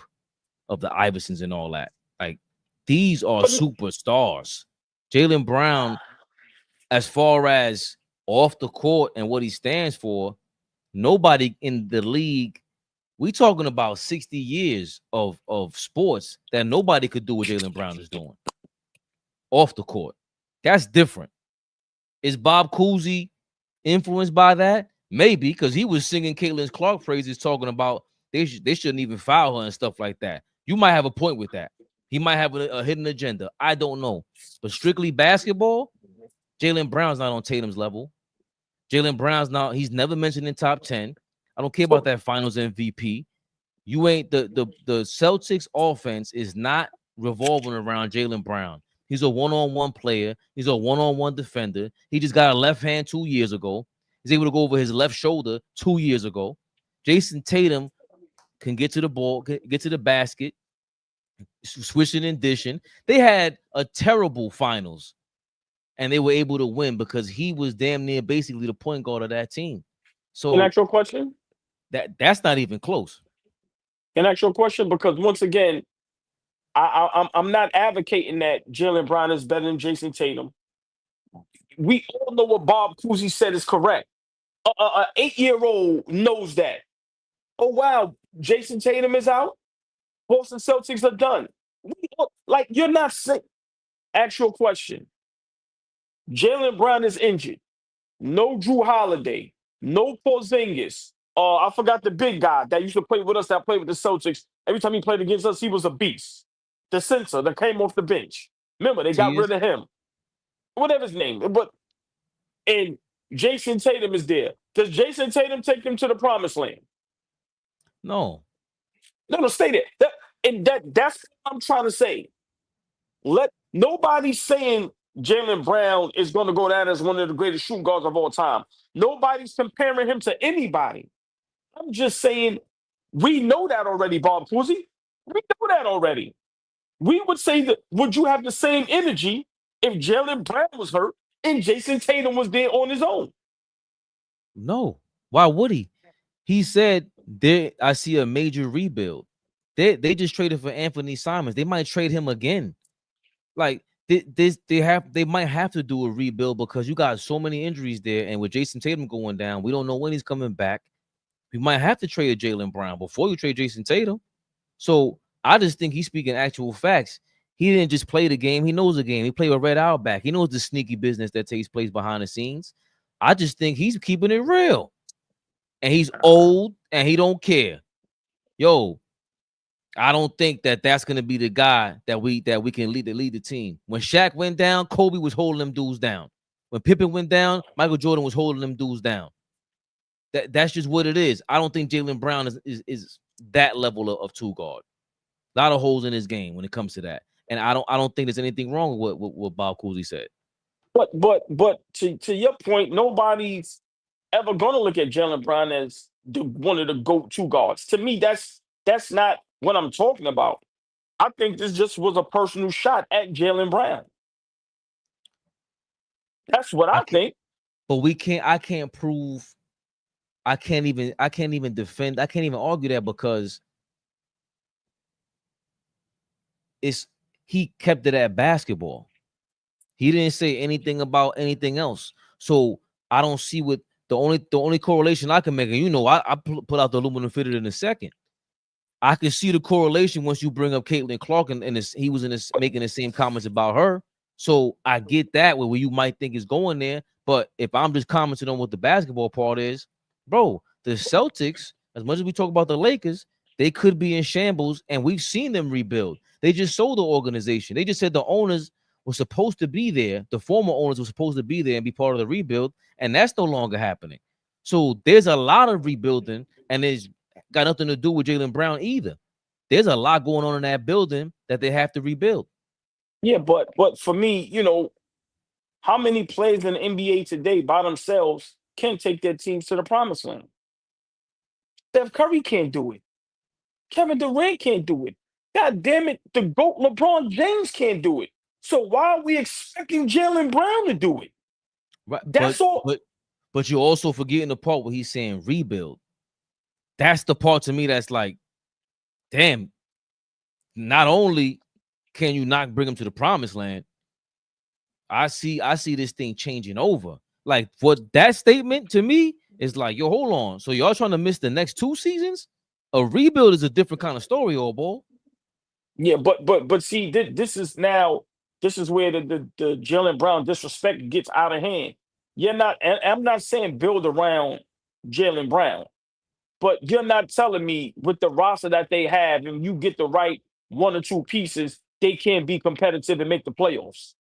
of the Iversons and all that. Like, these are superstars. Jaylen Brown, as far as off the court and what he stands for, nobody in the league, we talking about 60 years of sports that nobody could do what Jaylen Brown is doing off the court. That's different. Is Bob Cousy influenced by that? Maybe, because he was singing Caitlin Clark praises, talking about they shouldn't even foul her and stuff like that. You might have a point with that. He might have a hidden agenda. I don't know. But strictly basketball, Jaylen Brown's not on Tatum's level. Jaylen Brown's not, he's never mentioned in top 10. I don't care about that finals MVP. You ain't the Celtics offense is not revolving around Jaylen Brown. He's a one-on-one player. He's a one-on-one defender. He just got a left hand 2 years ago. He's able to go over his left shoulder 2 years ago. Jason Tatum can get to the ball, get to the basket, switching and dishing. They had a terrible finals, and they were able to win because he was damn near basically the point guard of that team. So, Can I ask you a question? That's not even close. Can I ask you a question? Because once again, I'm not advocating that Jaylen Brown is better than Jason Tatum. We all know what Bob Cousy said is correct. An 8-year-old knows that. Oh, wow, Jason Tatum is out. Boston Celtics are done. Like, you're not sick. Actual question. Jaylen Brown is injured. No Drew Holiday. No Porzingis. I forgot the big guy that used to play with us, that played with the Celtics. Every time he played against us, he was a beast. The censor that came off the bench. Remember, they got rid of him. Whatever his name. And Jason Tatum is there. Does Jason Tatum take them to the promised land? No. No, stay there. That's what I'm trying to say. Nobody's saying Jaylen Brown is going to go down as one of the greatest shooting guards of all time. Nobody's comparing him to anybody. I'm just saying we know that already, Bob Cousy. We know that already. We would say that, would you have the same energy if Jaylen Brown was hurt and Jason Tatum was there on his own? No. Why would he? He said, I see a major rebuild. They just traded for Anthony Simons. They might trade him again. Like, they might have to do a rebuild because you got so many injuries there. And with Jason Tatum going down, we don't know when he's coming back. We might have to trade Jaylen Brown before you trade Jason Tatum. So I just think he's speaking actual facts. He didn't just play the game. He knows the game. He played with Red Auerbach. He knows the sneaky business that takes place behind the scenes. I just think he's keeping it real. And he's old and he don't care. Yo, I don't think that's going to be the guy that we can lead the team. When Shaq went down, Kobe was holding them dudes down. When Pippen went down, Michael Jordan was holding them dudes down. That's just what it is. I don't think Jaylen Brown is that level of 2 guard. A lot of holes in his game when it comes to that. And I don't think there's anything wrong with what Bob Cousy said. But to your point, nobody's ever going to look at Jaylen Brown as one of the go-to guards. To me, that's not what I'm talking about. I think this just was a personal shot at Jaylen Brown. That's what I think. But I can't prove. I can't even defend. I can't even argue that because he kept it at basketball. He didn't say anything about anything else. So I don't see what the only correlation I can make. And I put out the aluminum fitted in a second. I can see the correlation once you bring up Caitlin Clark and he was making the same comments about her. So I get that where you might think is going there. But if I'm just commenting on what the basketball part is, bro, the Celtics, as much as we talk about the Lakers, they could be in shambles, and we've seen them rebuild. They just sold the organization. They just said the owners were supposed to be there. The former owners were supposed to be there and be part of the rebuild, and that's no longer happening. So there's a lot of rebuilding, and it's got nothing to do with Jaylen Brown either. There's a lot going on in that building that they have to rebuild. Yeah, but for me, how many players in the NBA today by themselves can take their teams to the promised land? Steph Curry can't do it. Kevin Durant can't do it. God damn it, the GOAT LeBron James can't do it. So why are we expecting Jaylen Brown to do it? Right, That's all. but you're also forgetting the part where he's saying rebuild. That's the part to me that's like, damn. Not only can you not bring him to the promised land, I see this thing changing over. Like, for that statement to me is like, yo, hold on. So y'all trying to miss the next 2 seasons? A rebuild is a different kind of story, old boy. Yeah, but see, this is where the Jaylen Brown disrespect gets out of hand. You're not, and I'm not saying build around Jaylen Brown, but you're not telling me with the roster that they have, and you get the right 1 or 2 pieces, they can be competitive and make the playoffs.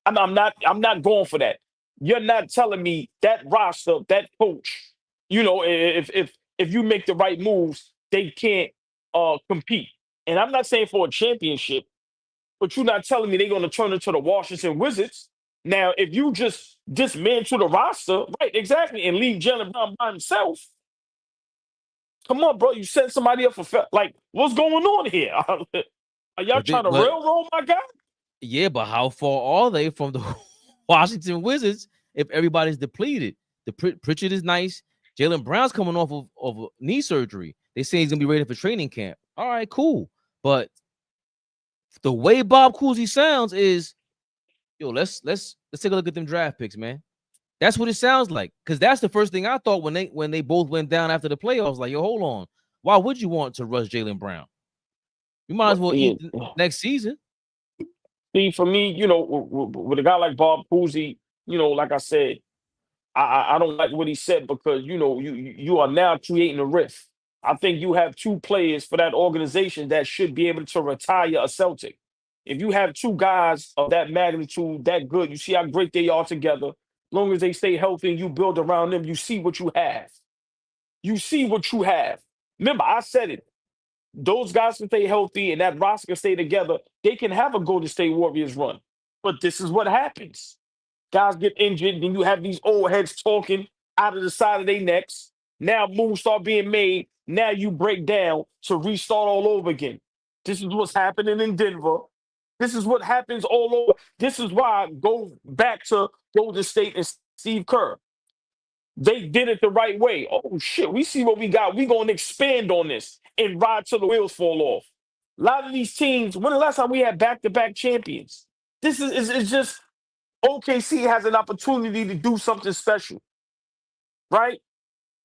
I'm not going for that. You're not telling me that roster, that coach, if you make the right moves, they can't compete. And I'm not saying for a championship, but you're not telling me they're going to turn into the Washington Wizards. Now, if you just dismantle the roster, right, exactly, and leave Jaylen Brown by himself, come on, bro, you sent somebody up for like, what's going on here? Are y'all trying to railroad my guy? Yeah, but how far are they from the Washington Wizards if everybody's depleted? The Pritchard is nice. Jaylen Brown's coming off of knee surgery. They say he's gonna be ready for training camp. All right, cool. But the way Bob Cousy sounds is, yo, let's take a look at them draft picks, man. That's what it sounds like. Because that's the first thing I thought when they both went down after the playoffs. Like, yo, hold on. Why would you want to rush Jaylen Brown? You might as well eat next season. See, for me, with a guy like Bob Cousy, like I said, I don't like what he said because you are now creating a rift. I think you have 2 players for that organization that should be able to retire a Celtic. If you have 2 guys of that magnitude, that good, you see how great they are together. As long as they stay healthy and you build around them, you see what you have. You see what you have. Remember, I said it. Those guys can stay healthy and that roster can stay together. They can have a Golden State Warriors run. But this is what happens. Guys get injured, then you have these old heads talking out of the side of their necks. Now moves start being made. Now you break down to restart all over again. This is what's happening in Denver. This is what happens all over. This is why I go back to Golden State and Steve Kerr. They did it the right way. Oh, shit, we see what we got. We're going to expand on this and ride till the wheels fall off. A lot of these teams, when the last time we had back-to-back champions? This is just OKC has an opportunity to do something special, right?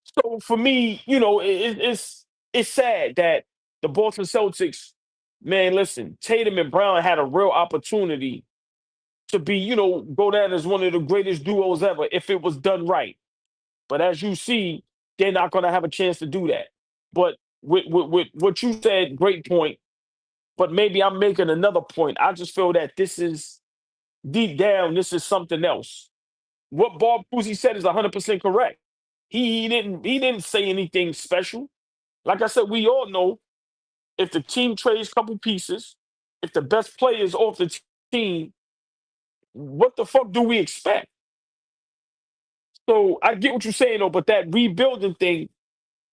So for me, it's sad that the Boston Celtics, man, listen, Tatum and Brown had a real opportunity to be, go down as one of the greatest duos ever if it was done right. But as you see, they're not going to have a chance to do that. But with what you said, great point. But maybe I'm making another point. I just feel that this is, deep down, this is something else. What Bob Cousy said is 100% correct. He didn't say anything special. Like I said, we all know if the team trades a couple pieces, if the best player is off the team, what the fuck do we expect? So I get what you're saying, though, but that rebuilding thing,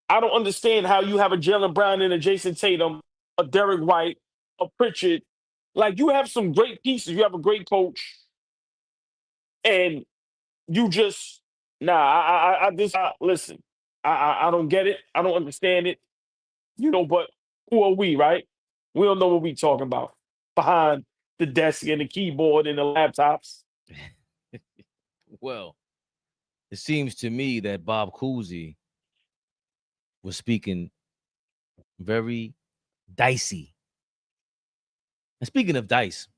I don't understand how you have a Jaylen Brown and a Jason Tatum, a Derek White, a Pritchard. Like, you have some great pieces. You have a great coach. And you just, listen, I don't get it. I don't understand it. But who are we, right? We don't know what we talking about behind the desk and the keyboard and the laptops. Well, it seems to me that Bob Cousy was speaking very dicey. And speaking of dice,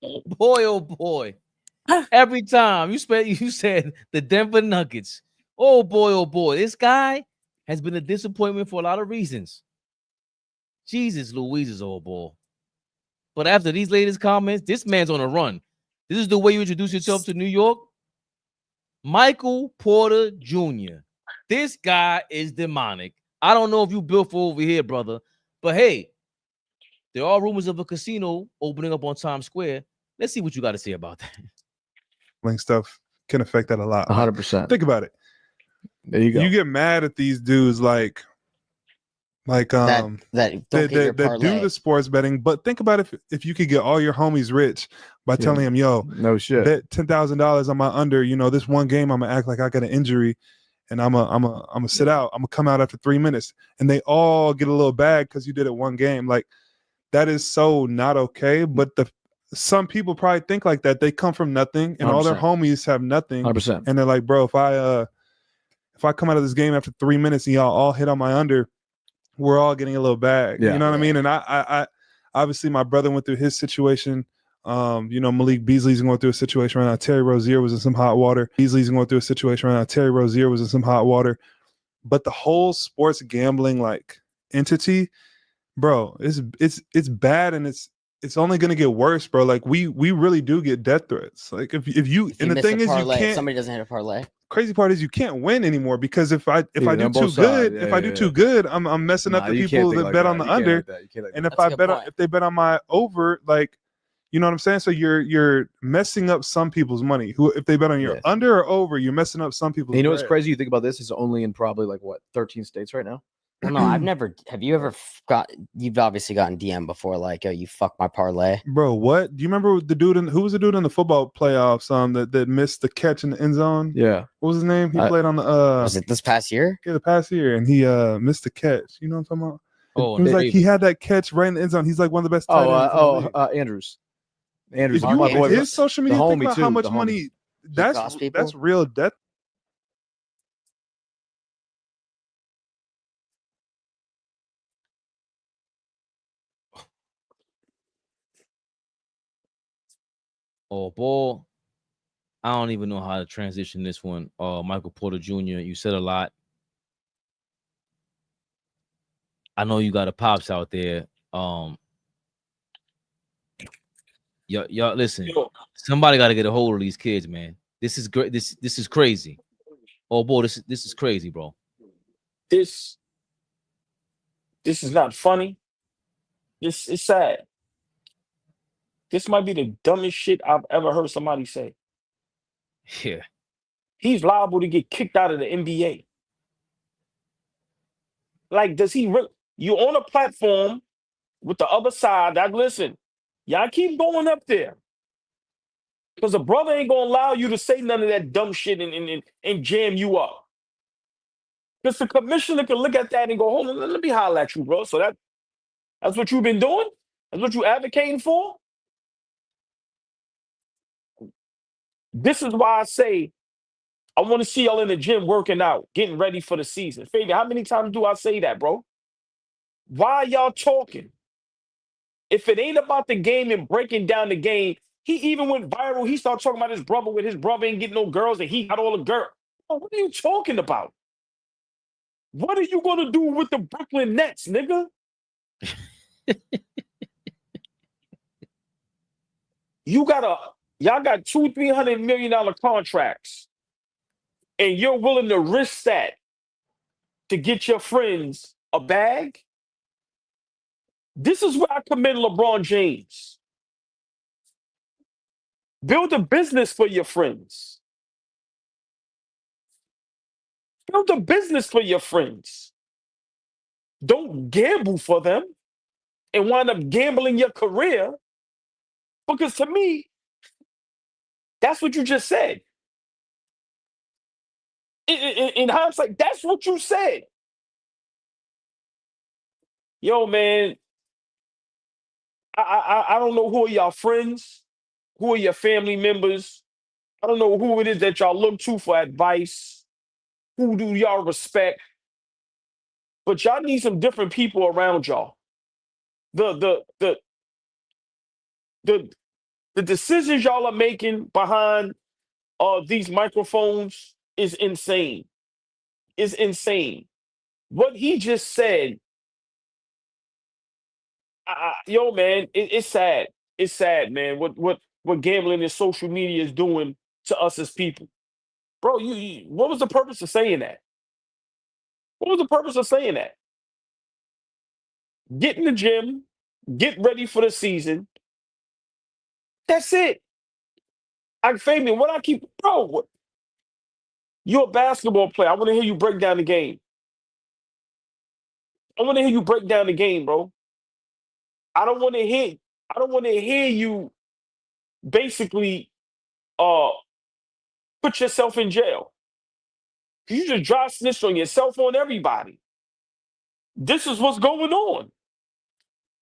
boy, oh boy, every time you said the Denver Nuggets, oh boy, this guy has been a disappointment for a lot of reasons. Jesus Louise's old boy. But after these latest comments, this man's on a run. This is the way you introduce yourself to New York. Michael Porter Jr. This guy is demonic. I don't know if you built for over here, brother, but hey, there are rumors of a casino opening up on Times Square. Let's see what you got to say about that. Stuff can affect that a lot. 100%. Think about it. There you go. You get mad at these dudes like that don't hit your that parlay. do the sports betting, but think about if you could get all your homies rich by telling them, yo, no shit, bet $10,000 on my under, you know, this one game I'm gonna act like I got an injury and I'm gonna sit out. I'm gonna come out after 3 minutes and they all get a little bag because you did it one game. Like that is so not okay. But some people probably think like that. They come from nothing and 100%. All their homies have nothing. 100%. And they're like, bro, if I come out of this game after 3 minutes and y'all all hit on my under, we're all getting a little bag. Yeah. You know what I mean? And I obviously my brother went through his situation. You know, Malik Beasley's going through a situation right now. Terry Rozier was in some hot water. But the whole sports gambling like entity, bro, it's bad and it's only gonna get worse, bro. Like we really do get death threats. Like if you and the thing is parlay, you can't. if somebody doesn't hit a parlay. Crazy part is you can't win anymore because if I do too good, I'm messing up the people that bet on the under. And if if they bet on my over, like, you know what I'm saying? So you're messing up some people's money. If they bet on your under or over, you're messing up some people's. You know what's crazy? You think about this, it's only in probably like what 13 states right now. Well, no, I've never. Have you ever You've obviously gotten DM before, like, "Yo, you fuck my parlay." Bro, what? Do you remember the dude? Who was the dude in the football playoffs? That missed the catch in the end zone. Yeah. What was his name? He played on the. Was it this past year? Yeah, the past year, and he missed the catch. You know what I'm talking about? Oh, it was like he had that catch right in the end zone. He's like one of the best. Andrews. Andrews. If you my boy, his social media, think about too, how much money. That's real death. Oh, boy. I don't even know how to transition this one. Michael Porter Jr., you said a lot. I know you got a pops out there. Y'all listen. Somebody got to get a hold of these kids, man. This is great. This is crazy. Oh boy, this is crazy, bro. This is not funny. This is sad. This might be the dumbest shit I've ever heard somebody say. Yeah. He's liable to get kicked out of the NBA. Like, does he really? You on a platform with the other side that, listen, y'all keep going up there. Because the brother ain't going to allow you to say none of that dumb shit and jam you up. Because the commissioner can look at that and go, hold on, let me holler at you, bro. So that's what you've been doing? That's what you advocating for? This is why I say I want to see y'all in the gym working out, getting ready for the season. Fabian, how many times do I say that, bro? Why are y'all talking? If it ain't about the game and breaking down the game, he even went viral. He started talking about his brother with his brother ain't getting no girls and he got all the girls. Oh, what are you talking about? What are you going to do with the Brooklyn Nets, nigga? Y'all got $200-300 million contracts, and you're willing to risk that to get your friends a bag? This is where I commend LeBron James. Build a business for your friends. Build a business for your friends. Don't gamble for them and wind up gambling your career. Because to me, that's what you just said. In hindsight, that's what you said. Yo, man, I don't know who are y'all friends, who are your family members. I don't know who it is that y'all look to for advice. Who do y'all respect? But y'all need some different people around y'all. The decisions y'all are making behind these microphones is insane. Is insane. What he just said, yo, man, it's sad. It's sad, man. What gambling and social media is doing to us as people, bro. What was the purpose of saying that? What was the purpose of saying that? Get in the gym, get ready for the season. That's it. Fabian, what I keep, bro. You're a basketball player. I want to hear you break down the game. I want to hear you break down the game, bro. I don't want to hear you basically put yourself in jail. You just dry snitched on yourself, on everybody. This is what's going on.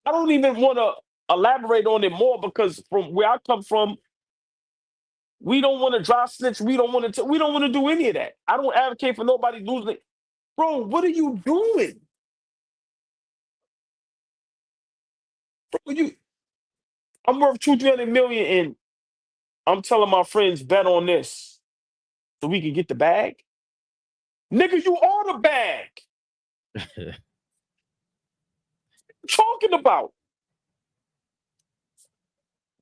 I don't even want to elaborate on it more because from where I come from, we don't want to dry snitch. We don't want to do any of that. I don't advocate for nobody losing it. Bro, what are you doing? Bro, I'm worth 200-300 million, and I'm telling my friends bet on this so we can get the bag. Nigga, you are the bag. What you talking about?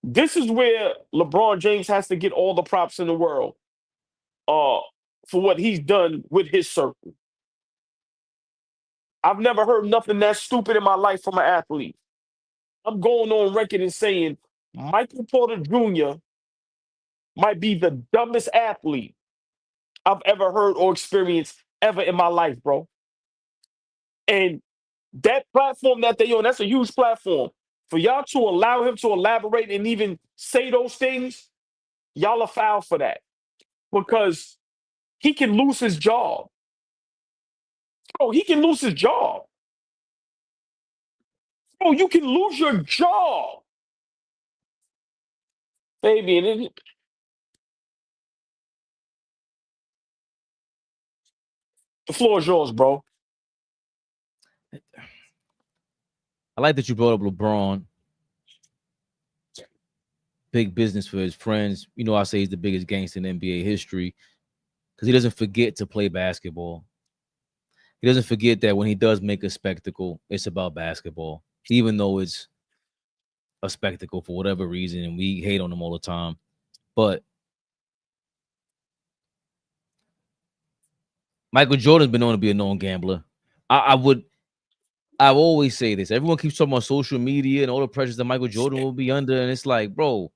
This is where LeBron James has to get all the props in the world for what he's done with his circle. I've never heard nothing that stupid in my life from an athlete. I'm going on record and saying Michael Porter Jr. might be the dumbest athlete I've ever heard or experienced ever in my life, bro. And that platform that they on, that's a huge platform. For y'all to allow him to elaborate and even say those things, y'all are foul for that. Because he can lose his job. Oh, he can lose his job. Oh, you can lose your job. Fabian, the floor is yours, bro. I like that you brought up LeBron. Big business for his friends. You know, I say he's the biggest gangster in NBA history because he doesn't forget to play basketball. He doesn't forget that when he does make a spectacle, it's about basketball, even though it's a spectacle for whatever reason, and we hate on him all the time. But Michael Jordan's been known to be a known gambler. I always say this. Everyone keeps talking about social media and all the pressures that Michael Jordan will be under, and it's like, bro,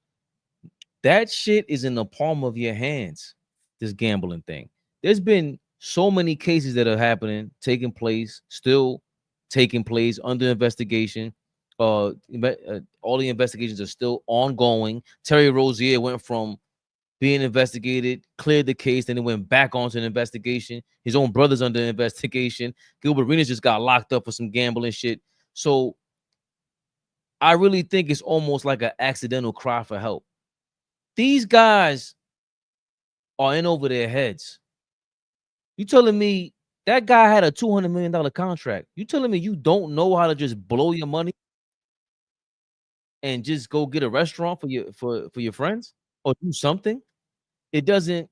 that shit is in the palm of your hands, this gambling thing. There's been so many cases that are happening, taking place, still taking place, under investigation. All the investigations are still ongoing. Terry Rozier went from being investigated, cleared the case, then it went back onto an investigation. His own brother's under investigation. Gilbert Arenas just got locked up for some gambling shit. So I really think it's almost like an accidental cry for help. These guys are in over their heads. You telling me that guy had a $200 million contract? You telling me you don't know how to just blow your money and just go get a restaurant for your friends or do something? It doesn't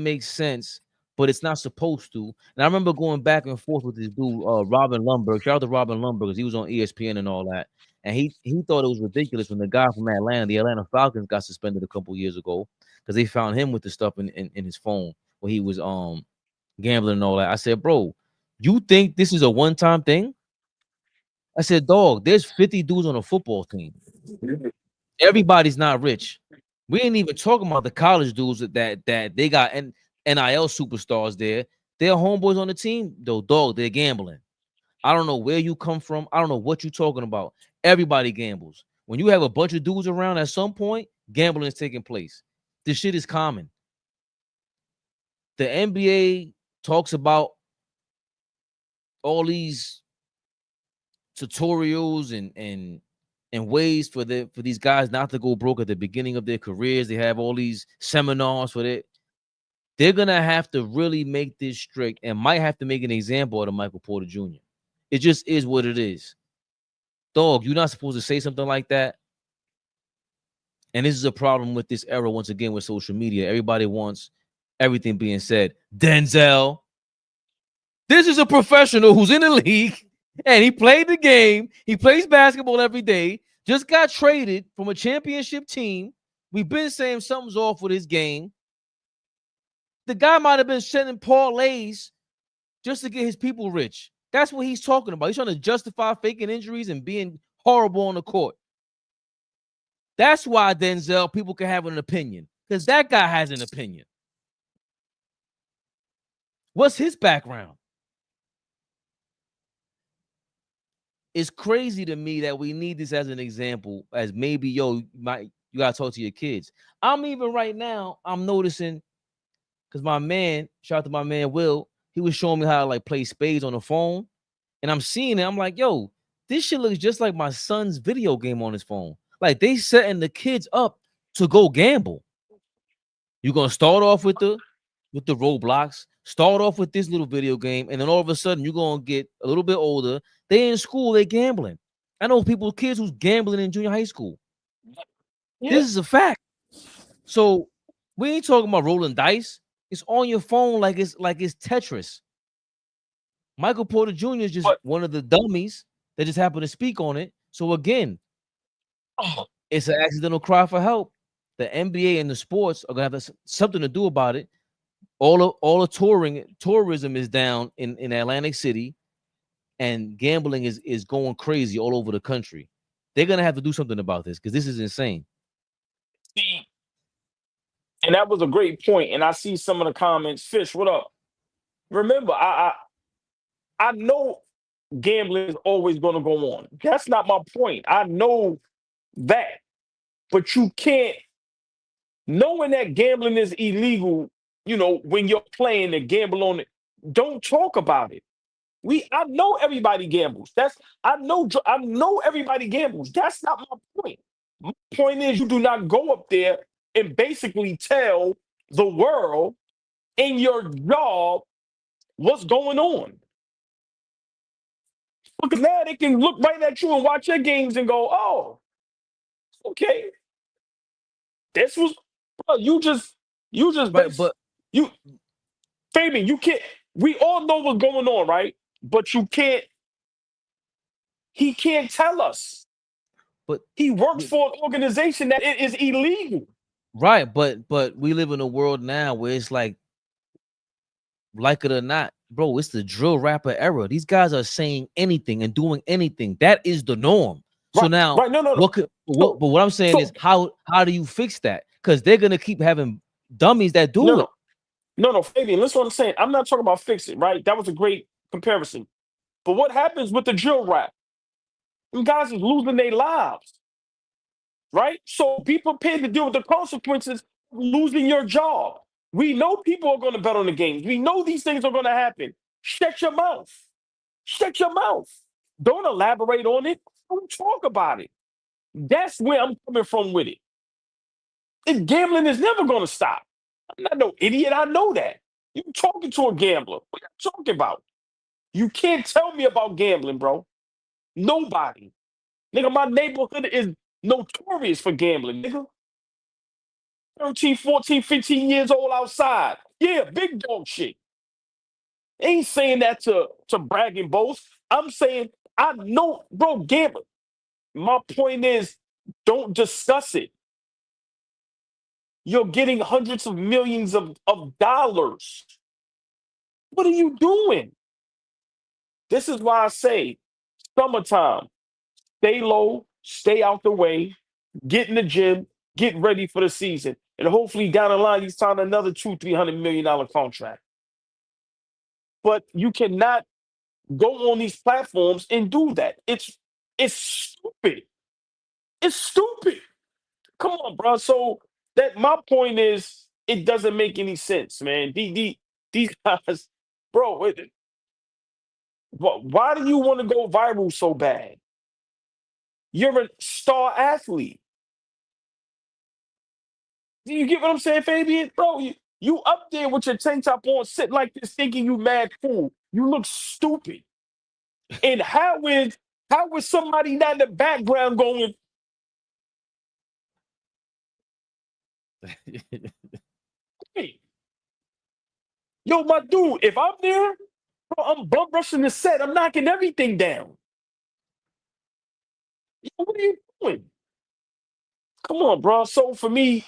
make sense, but it's not supposed to. And I remember going back and forth with this dude, Robin Lundberg. Shout out to Robin Lundberg because he was on ESPN and all that. And he thought it was ridiculous when the guy from Atlanta, the Atlanta Falcons, got suspended a couple years ago because they found him with the stuff in his phone where he was gambling and all that. I said, bro, you think this is a one-time thing? I said, dog, there's 50 dudes on a football team. Everybody's not rich. We ain't even talking about the college dudes that they got NIL superstars there. They're homeboys on the team, though, dog. They're gambling. I don't know where you come from. I don't know what you're talking about. Everybody gambles. When you have a bunch of dudes around, at some point, gambling is taking place. This shit is common. The NBA talks about all these tutorials and ways for these guys not to go broke at the beginning of their careers. They have all these seminars for it. They're gonna have to really make this strict and might have to make an example out of Michael Porter Jr. It just is what it is. Dog, you're not supposed to say something like that. And this is a problem with this era, once again, with social media. Everybody wants everything being said. Denzel, this is a professional who's in the league and he played the game. He plays basketball every day. Just got traded from a championship team. We've been saying something's off with his game. The guy might have been sending parlays just to get his people rich. That's what he's talking about. He's trying to justify faking injuries and being horrible on the court. That's why, Denzel, people can have an opinion, because that guy has an opinion. What's his background? It's crazy to me that we need this as an example, as maybe, yo, you gotta talk to your kids. I'm even right now, I'm noticing, because my man, shout out to my man Will, he was showing me how to like play spades on the phone. And I'm seeing it. I'm like, yo, this shit looks just like my son's video game on his phone. Like they setting the kids up to go gamble. You're gonna start off with the Roblox, start off with this little video game, and then all of a sudden you're gonna get a little bit older. They in school, they gambling. I know kids who's gambling in junior high school. Yeah. This is a fact. So we ain't talking about rolling dice. It's on your phone like it's Tetris. Michael Porter Jr. is just one of the dummies that just happened to speak on it. So again, it's an accidental cry for help. The NBA and the sports are gonna have something to do about it. All the tourism is down in Atlantic City, and gambling is going crazy all over the country. They're gonna have to do something about this because this is insane. See, and that was a great point. And I see some of the comments. Fish, what up? Remember, I know gambling is always going to go on. That's not my point. I know that. But you can't, knowing that gambling is illegal, when you're playing and gamble on it, don't talk about it. I know everybody gambles. I know everybody gambles. That's not my point. My point is you do not go up there and basically tell the world in your job what's going on. Because now they can look right at you and watch your games and go, oh, okay. This was, bro, Fabian, you can't, we all know what's going on, right? But he can't tell us. But he works for an organization that it is illegal. Right, but we live in a world now where it's like it or not, bro, it's the drill rapper era. These guys are saying anything and doing anything. That is the norm. Right, so now, right, no. But what I'm saying is, how do you fix that? Because they're gonna keep having dummies that do it. No, Fabian, listen to what I'm saying. I'm not talking about fixing, right? That was a great comparison. But what happens with the drill rap? Them guys is losing their lives, right? So be prepared to deal with the consequences of losing your job. We know people are going to bet on the games. We know these things are going to happen. Shut your mouth. Shut your mouth. Don't elaborate on it. Don't talk about it. That's where I'm coming from with it. And gambling is never going to stop. I'm not no idiot. I know that. You're talking to a gambler. What are you talking about? You can't tell me about gambling, bro. Nobody. Nigga, my neighborhood is notorious for gambling, nigga. 13, 14, 15 years old outside. Yeah, big dog shit. Ain't saying that to brag and boast. I'm saying I know, bro, gambling. My point is, don't discuss it. You're getting hundreds of millions of dollars. What are you doing? This is why I say, summertime, stay low, stay out the way, get in the gym, get ready for the season. And hopefully down the line, he's signed another $200-300 million contract. But you cannot go on these platforms and do that. It's stupid. It's stupid. Come on, bro. So my point is, it doesn't make any sense, man. These guys, bro. Why do you want to go viral so bad? You're a star athlete. Do you get what I'm saying, Fabian? Bro, you up there with your tank top on, sitting like this, thinking you mad cool. You look stupid. And how is somebody not in the background going, hey, yo, my dude, if I'm there, bro, I'm bum rushing the set. I'm knocking everything down. Yo, what are you doing? Come on, bro. So for me,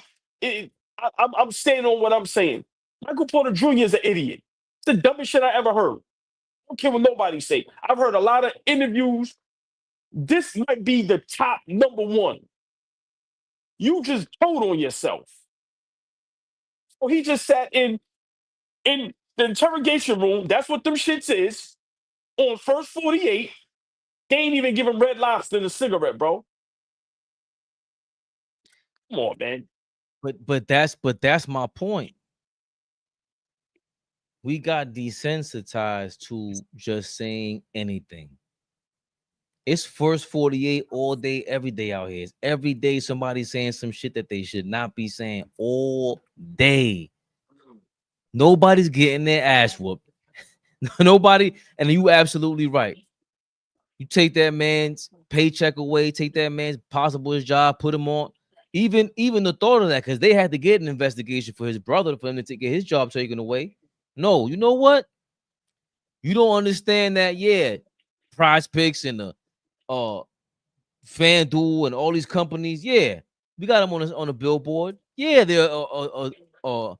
I'm standing on what I'm saying. Michael Porter Jr. is an idiot. It's the dumbest shit I ever heard. I don't care what nobody say. I've heard a lot of interviews. This might be the top number one. You just told on yourself. So he just sat in the interrogation room. That's what them shits is. On first 48, they ain't even give him Red Lobster and a cigarette, bro. Come on, man. But that's my point. We got desensitized to just saying anything. It's first 48 all day, every day out here. It's every day somebody's saying some shit that they should not be saying all day. Nobody's getting their ass whooped. Nobody, and you absolutely right. You take that man's paycheck away, take that man's possible his job, put him on. Even the thought of that, because they had to get an investigation for his brother for him to get his job taken away. No, you know what? You don't understand that, yeah. Prize Picks and the FanDuel and all these companies, yeah, we got them on a billboard. Yeah, they're a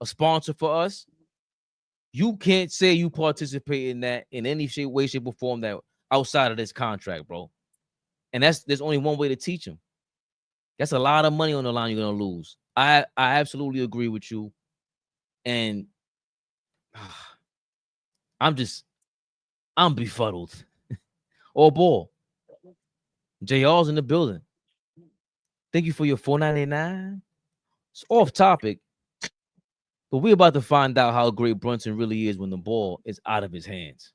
sponsor for us. You can't say you participate in that in any shape, way, shape, or form that outside of this contract, bro. And there's only one way to teach them. That's a lot of money on the line you're gonna lose. I absolutely agree with you, and I'm befuddled. Oh, boy. JR's in the building. Thank you for your $4.99. It's off topic, but we're about to find out how great Brunson really is when the ball is out of his hands.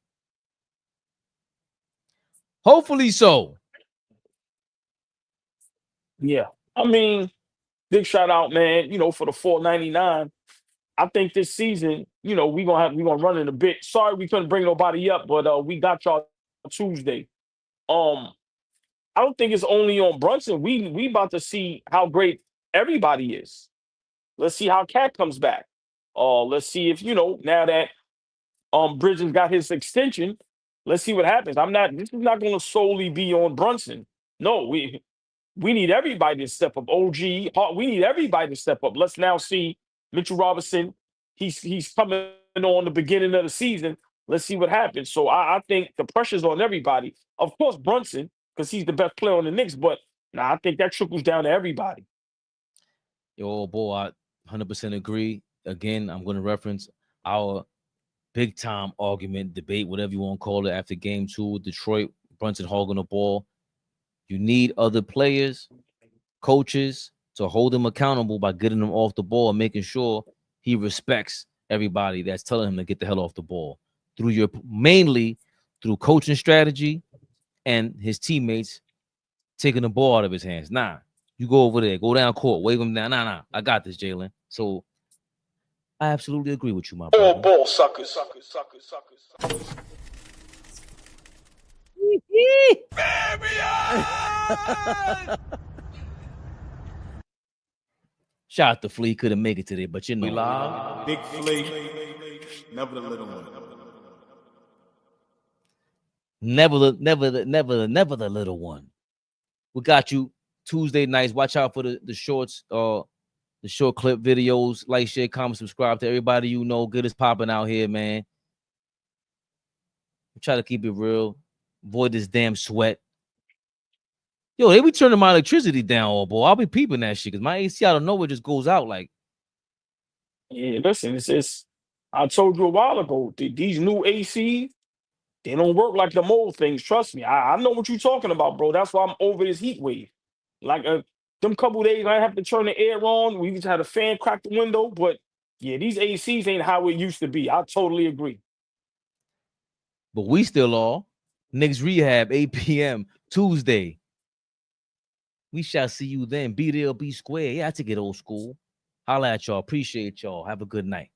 Hopefully so. Yeah. I mean, big shout out, man, for the $4.99. I think this season, we're gonna run in a bit. Sorry we couldn't bring nobody up, but we got y'all Tuesday. I don't think it's only on Brunson. We about to see how great everybody is. Let's see how Cat comes back. Let's see if now that Bridges got his extension, let's see what happens. This is not gonna solely be on Brunson. No, we need everybody to step up. OG, we need everybody to step up. Let's now see Mitchell Robinson. He's coming on the beginning of the season. Let's see what happens. So I think the pressure's on everybody. Of course, Brunson, because he's the best player on the Knicks, but I think that trickles down to everybody. Yo, boy, I 100% agree. Again, I'm going to reference our big-time argument, debate, whatever you want to call it, after Game 2 with Detroit, Brunson hogging the ball. You need other players, coaches, to hold him accountable by getting him off the ball and making sure he respects everybody that's telling him to get the hell off the ball. Mainly through coaching strategy and his teammates taking the ball out of his hands. Nah, you go over there, go down court, wave him down. Nah, I got this, Jaylen. So I absolutely agree with you, my brother. Ball suckers. Shout out to Flea, couldn't make it today, but We live. Big Flea. Never the little one. Never the little one. We got you Tuesday nights. Watch out for the shorts, the short clip videos. Like, share, comment, subscribe to everybody you know. Good is popping out here, man. We try to keep it real. Avoid this damn sweat. Yo, they be turning my electricity down, oh boy. I'll be peeping that shit because my AC out of nowhere just goes out like. Yeah, listen, it's I told you a while ago, these new ACs, they don't work like the old things. Trust me. I know what you're talking about, bro. That's why I'm over this heat wave. Like them couple days, I have to turn the air on. We just had a fan crack the window, but yeah, these ACs ain't how it used to be. I totally agree. But we still are. Knicks Rehab, 8 p.m. Tuesday. We shall see you then. Be there, be square. Yeah, I take it old school. Holla at y'all. Appreciate y'all. Have a good night.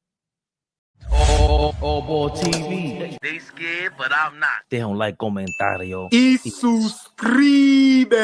AllBall TV. They scared, but I'm not. They don't like comentario. Y suscribe.